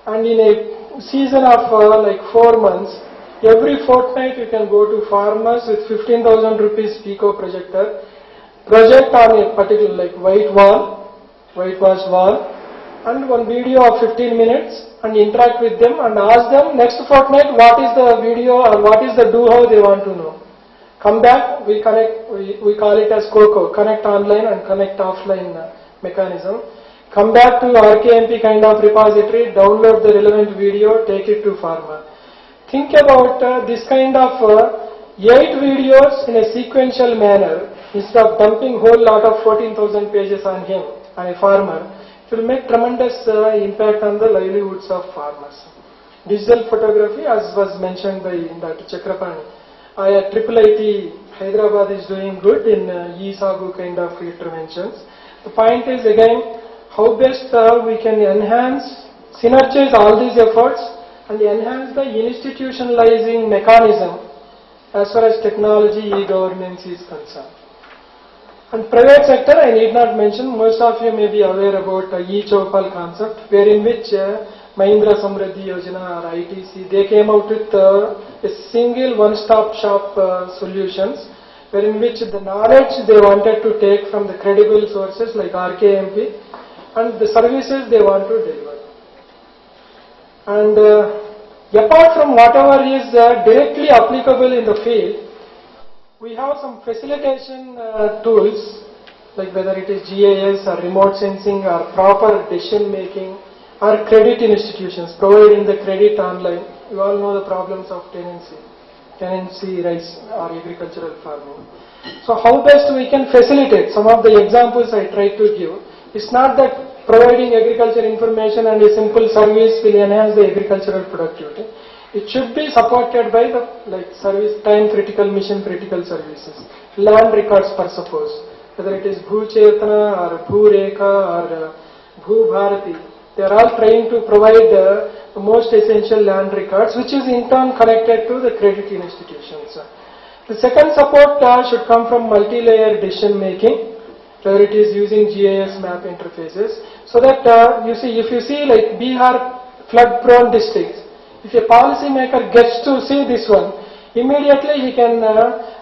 And in a season of like 4 months, every fortnight you can go to farmers with 15,000 rupees Pico projector, project on a particular like whitewashed wall, and one video of 15 minutes and interact with them and ask them next fortnight what is the video or what is the do-how they want to know. Come back, we connect, we call it as COCO, connect online and connect offline mechanism. Come back to RKMP kind of repository, download the relevant video, take it to farmer. Think about this kind of 8 videos in a sequential manner instead of dumping whole lot of 14,000 pages on him, on a farmer. It will make tremendous impact on the livelihoods of farmers. Digital photography, as was mentioned by Dr. Chakrapani, IIT Hyderabad is doing good in e-sagu kind of interventions. The point is again, how best we can enhance, synergize all these efforts and enhance the institutionalizing mechanism as far as technology, e-governance is concerned. And private sector, I need not mention, most of you may be aware about e-Chowpal concept, wherein which Mahindra Samriddhi Yojana or ITC, they came out with a single one-stop shop solutions, wherein which the knowledge they wanted to take from the credible sources like RKMP and the services they want to deliver. And apart from whatever is directly applicable in the field, we have some facilitation tools, like whether it is GIS or remote sensing or proper decision making or credit institutions providing the credit online. You all know the problems of tenancy rights or agricultural farming. So how best we can facilitate? Some of the examples I tried to give. It's not that providing agriculture information and a simple service will enhance the agricultural productivity. It should be supported by the service time critical, mission critical services. Land records per suppose, whether it is Bhu Chetana or Bhu Rekha or Bhu Bharati, they are all trying to provide the most essential land records, which is in turn connected to the credit institutions. The second support should come from multi-layer decision making, whether it is using GIS map interfaces, so that if you see like Bihar flood-prone districts, if a policy maker gets to see this one, immediately he can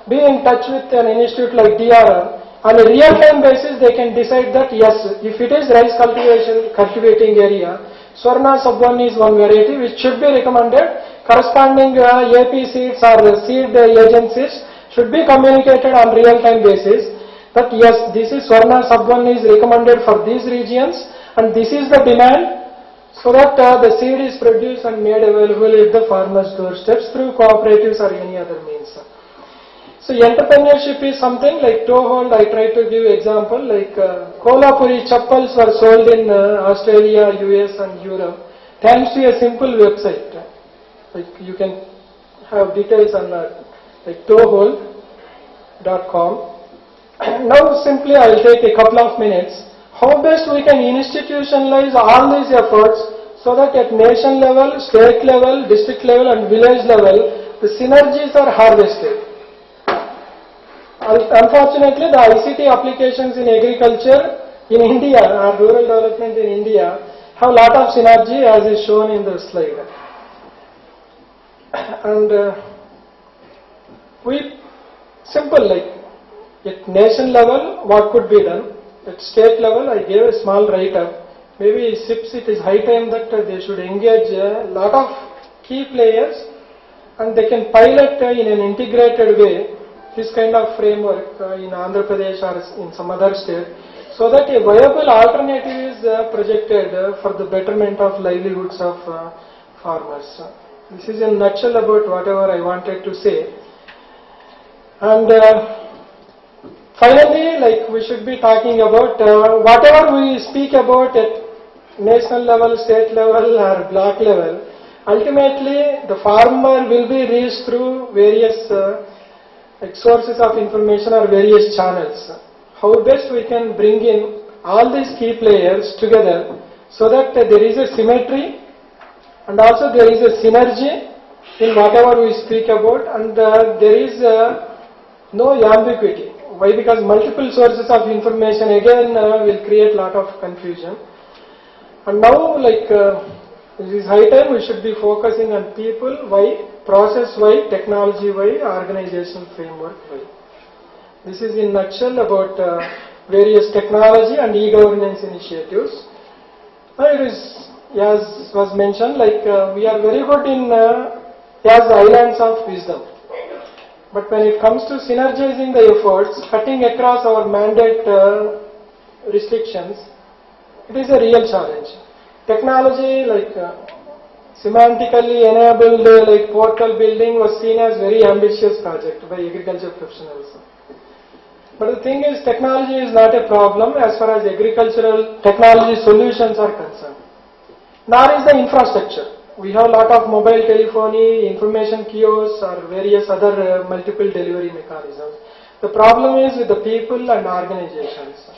be in touch with an institute like DRR. On a real-time basis, they can decide that yes, if it is rice cultivating area, Swarna Sub-1 is one variety which should be recommended. Corresponding AP seeds or seed agencies should be communicated on real-time basis that yes, this is Swarna Sub-1 is recommended for these regions and this is the demand, so that the seed is produced and made available at the farmer's doorsteps through cooperatives or any other means. So entrepreneurship is something like toehold. I try to give example like Kolhapuri chappals were sold in Australia, US and Europe thanks to a simple website. Like you can have details on that, like toehold.com. Now simply I will take a couple of minutes. How best we can institutionalize all these efforts so that at nation level, state level, district level and village level, the synergies are harvested. Unfortunately, the ICT applications in agriculture in India or rural development in India have a lot of synergy as is shown in the slide. And simple like at nation level what could be done, at state level I gave a small write-up. Maybe SIPS, it is high time that they should engage a lot of key players and they can pilot in an integrated way this kind of framework in Andhra Pradesh or in some other state, so that a viable alternative is projected for the betterment of livelihoods of farmers. This is in a nutshell about whatever I wanted to say. And finally, like we should be talking about whatever we speak about at national level, state level or block level, ultimately the farmer will be reached through various sources of information or various channels. How best we can bring in all these key players together so that there is a symmetry and also there is a synergy in whatever we speak about, and there is no ambiguity. Why? Because multiple sources of information again will create lot of confusion. And now like it is high time we should be focusing on people, why, process why, technology why, organizational framework why. This is in nutshell about various technology and e-governance initiatives. It is, as was mentioned, like we are very good in as islands of wisdom. But when it comes to synergizing the efforts, cutting across our mandate restrictions, it is a real challenge. Technology like semantically enabled like portal building was seen as very ambitious project by agriculture professionals. But the thing is, technology is not a problem as far as agricultural technology solutions are concerned. Nor is the infrastructure. We have a lot of mobile telephony, information kiosks or various other multiple delivery mechanisms. The problem is with the people and organizations.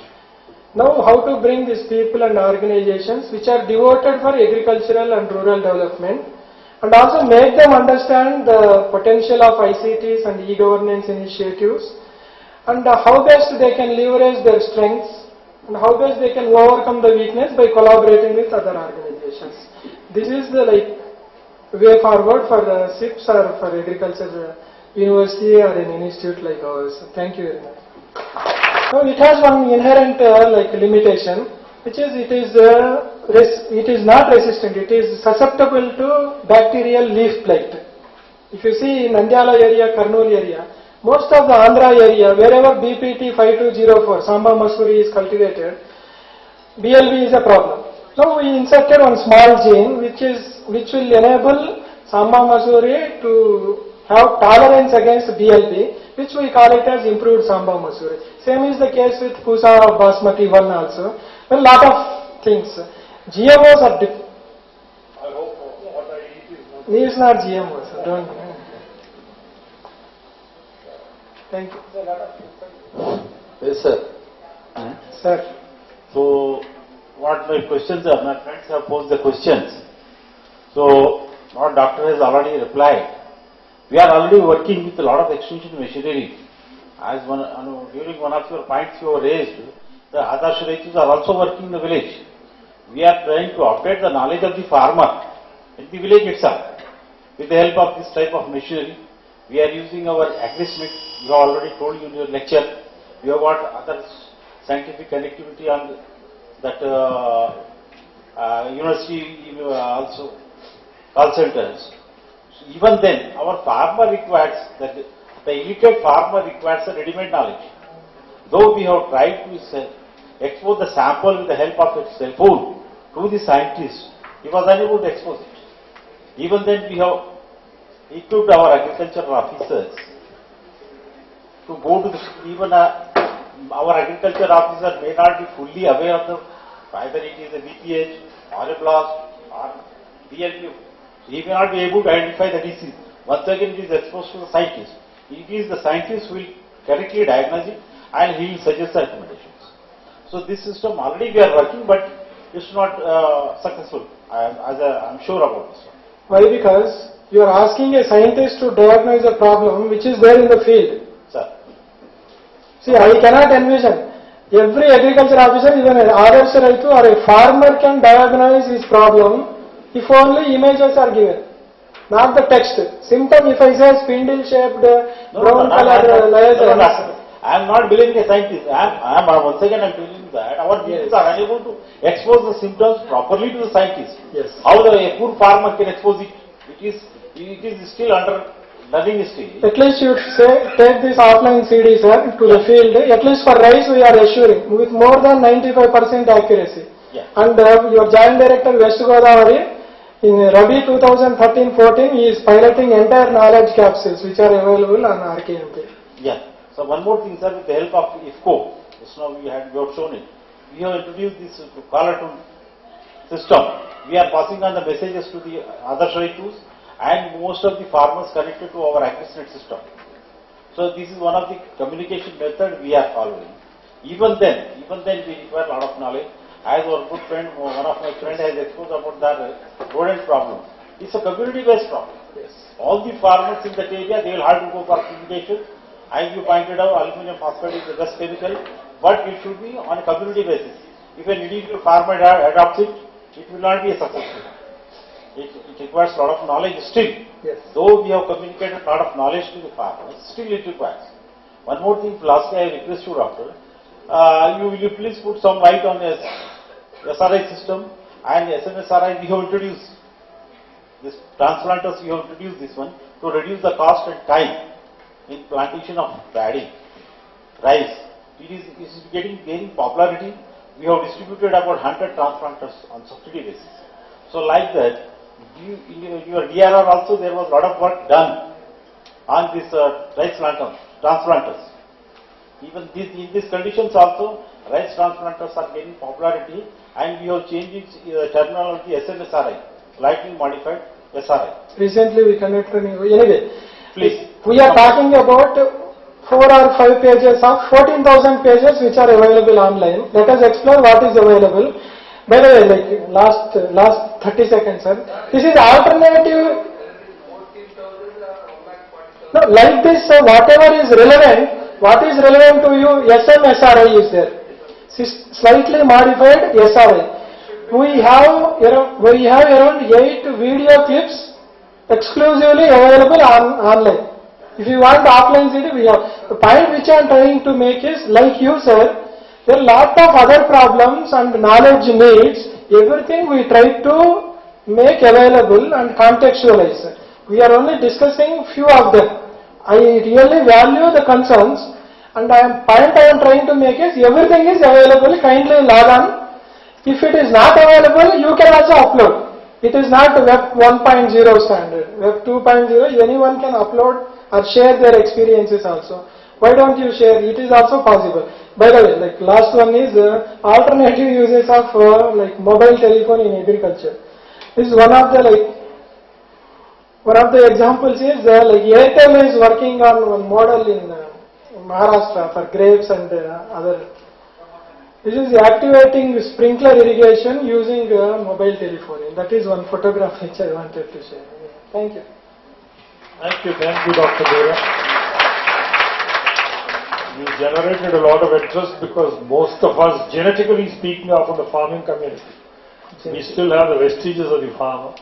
Now, how to bring these people and organizations which are devoted for agricultural and rural development and also make them understand the potential of ICTs and e-governance initiatives and how best they can leverage their strengths and how best they can overcome the weakness by collaborating with other organizations. this is the way forward for SIPs or for agriculture university or an institute like ours. Thank you very much. Now it has one inherent limitation, which is it is not resistant. It is susceptible to bacterial leaf blight. If you see in Nandyala area, Kurnool area, most of the Andhra area, wherever BPT 5204, Samba Masuri is cultivated, BLB is a problem. Now we inserted one small gene which will enable Samba Masuri to have tolerance against BLB, which we call it as improved Samba Masuri. Same is the case with Pusa Basmati 1 also. A lot of things. GMOs are I hope what I eat is not GMOs. So don't. Thank you. Yes, sir. Sir. So, what my questions are, my friends have posed the questions. So, what doctor has already replied. We are already working with a lot of extension machinery. As during one of your points you raised, the Adarsh Raitus are also working in the village. We are trying to update the knowledge of the farmer in the village itself. With the help of this type of machinery, we are using our AgriSmith. You have already told you in your lecture. We have got other scientific connectivity on that university also, call centers. Even then, our farmer requires, the illiterate farmer requires a ready-made knowledge. Though we have tried to expose the sample with the help of a cell phone to the scientist, he was unable to expose it. Even then, we have equipped our agricultural officers to go to the, even our agriculture officer may not be fully aware of the, either it is a BPH or a blast or DLP. He may not be able to identify the disease. Once again, it is exposed to the scientist. It is the scientist who will correctly diagnose it and he will suggest the recommendations. So this system already we are working, but it's not successful. I'm sure about this one. Why? Because you are asking a scientist to diagnose a problem which is there in the field. Sir. See, I cannot envision every agriculture officer, even an Adarsh Raitu or a farmer can diagnose his problem if only images are given, not the text. Symptom, if I say spindle shaped, brown color layers. I am not believing a scientist. Once again I am telling you that our people are unable to expose the symptoms properly to the scientist. Yes. How a poor farmer can expose it? It is still under learning stage. At least you say, take this offline CD, sir, to the field. At least for rice we are assuring with more than 95% accuracy. Yeah. And your Joint Director West Godavari, in Rabi 2013-14, he is piloting entire knowledge capsules which are available on RKMP. Yeah. So one more thing, sir, with the help of IFCO, just now we have shown it. We have introduced this caller tune system. We are passing on the messages to the other Raitus and most of the farmers connected to our AgriSmith system. So this is one of the communication method we are following. Even then we require a lot of knowledge. As our good friend, one of my friends has exposed about the rodent problem. It's a community-based problem. Yes. All the farmers in that area, they will have to go for communication. As you pointed out, aluminum phosphate is the best chemical, but it should be on a community basis. If an individual farmer adopts it, it will not be a success. It requires a lot of knowledge still. Yes. Though we have communicated a lot of knowledge to the farmers, still it requires. One more thing, lastly I request you, doctor, will you please put some light on this SRI system and SMSRI. We have introduced this transplanters, we have introduced this one to reduce the cost and time in plantation of paddy, rice. It is gaining popularity. We have distributed about 100 transplanters on subsidy basis. So like that, in your DRR also there was a lot of work done on this rice transplanters. Even in these conditions also, rice transplanters are gaining popularity and we have changed its terminology SMSRI, slightly modified SRI. Recently we conducted, anyway, please. We are talking about 4 or 5 pages of 14,000 pages which are available online. Let us explore what is available. By the way, like last 30 seconds, sir. This is alternative. No, like this, whatever is relevant, what is relevant to you, SMSRI is there. Slightly modified SRI. We have around 8 video clips exclusively available online. If you want offline CD, we have. The point which I am trying to make is, like you said, there are a lot of other problems and knowledge needs. Everything we try to make available and contextualize. We are only discussing few of them. I really value the concerns, and point I am trying to make is everything is available. Kindly log on. If it is not available, you can also upload. It is not Web 1.0 standard. Web 2.0, anyone can upload or share their experiences also. Why don't you share? It is also possible. By the way, like last one is alternative uses of like mobile telephone in agriculture. This is one of the examples is like Airtel is working on one model in Maharashtra for grapes and other. This is activating sprinkler irrigation using mobile telephone. That is one photograph which I wanted to share. Thank you. Thank you, Dr. Deva. You generated a lot of interest because most of us, genetically speaking, are from the farming community. We still have the vestiges of the farmer,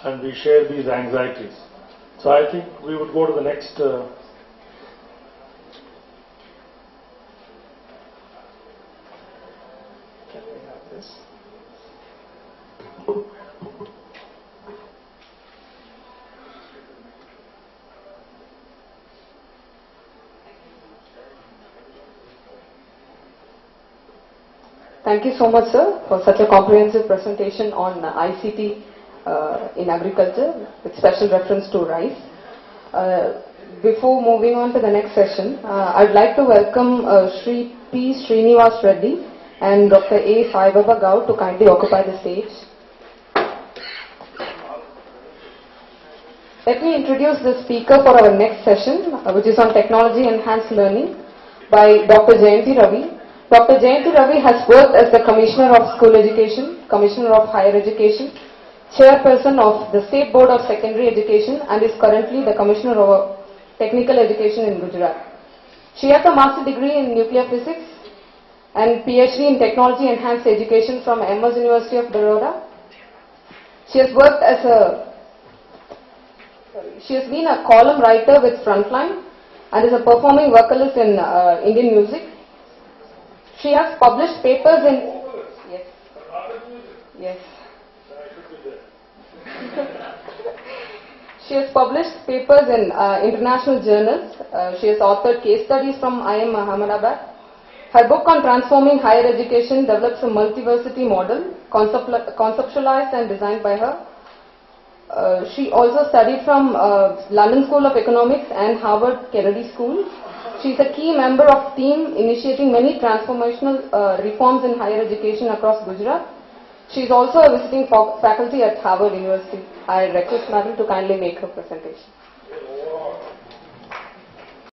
and we share these anxieties. So I think we would go to the next. Can we have this? Thank you so much, sir, for such a comprehensive presentation on ICT in agriculture with special reference to rice. Before moving on to the next session, I'd like to welcome Sri P. Srinivas Reddy and Dr. A. Sai Baba Gao to kindly occupy the stage. Let me introduce the speaker for our next session, which is on technology enhanced learning by Dr. Jayanti Ravi. Dr. Jayanti Ravi has worked as the Commissioner of School Education, Commissioner of Higher Education, Chairperson of the State Board of Secondary Education, and is currently the Commissioner of Technical Education in Gujarat. She has a master's degree in nuclear physics and PhD in technology enhanced education from Amherst University of Baroda. She has been a column writer with Frontline and is a performing vocalist in Indian music. She has published papers in... Yes. She has published papers in international journals. She has authored case studies from IIM Ahmedabad. Her book on transforming higher education develops a multiversity model conceptualized and designed by her. She also studied from London School of Economics and Harvard Kennedy School. She is a key member of team initiating many transformational reforms in higher education across Gujarat. She is also a visiting faculty at Harvard University. I request Madam to kindly make her presentation.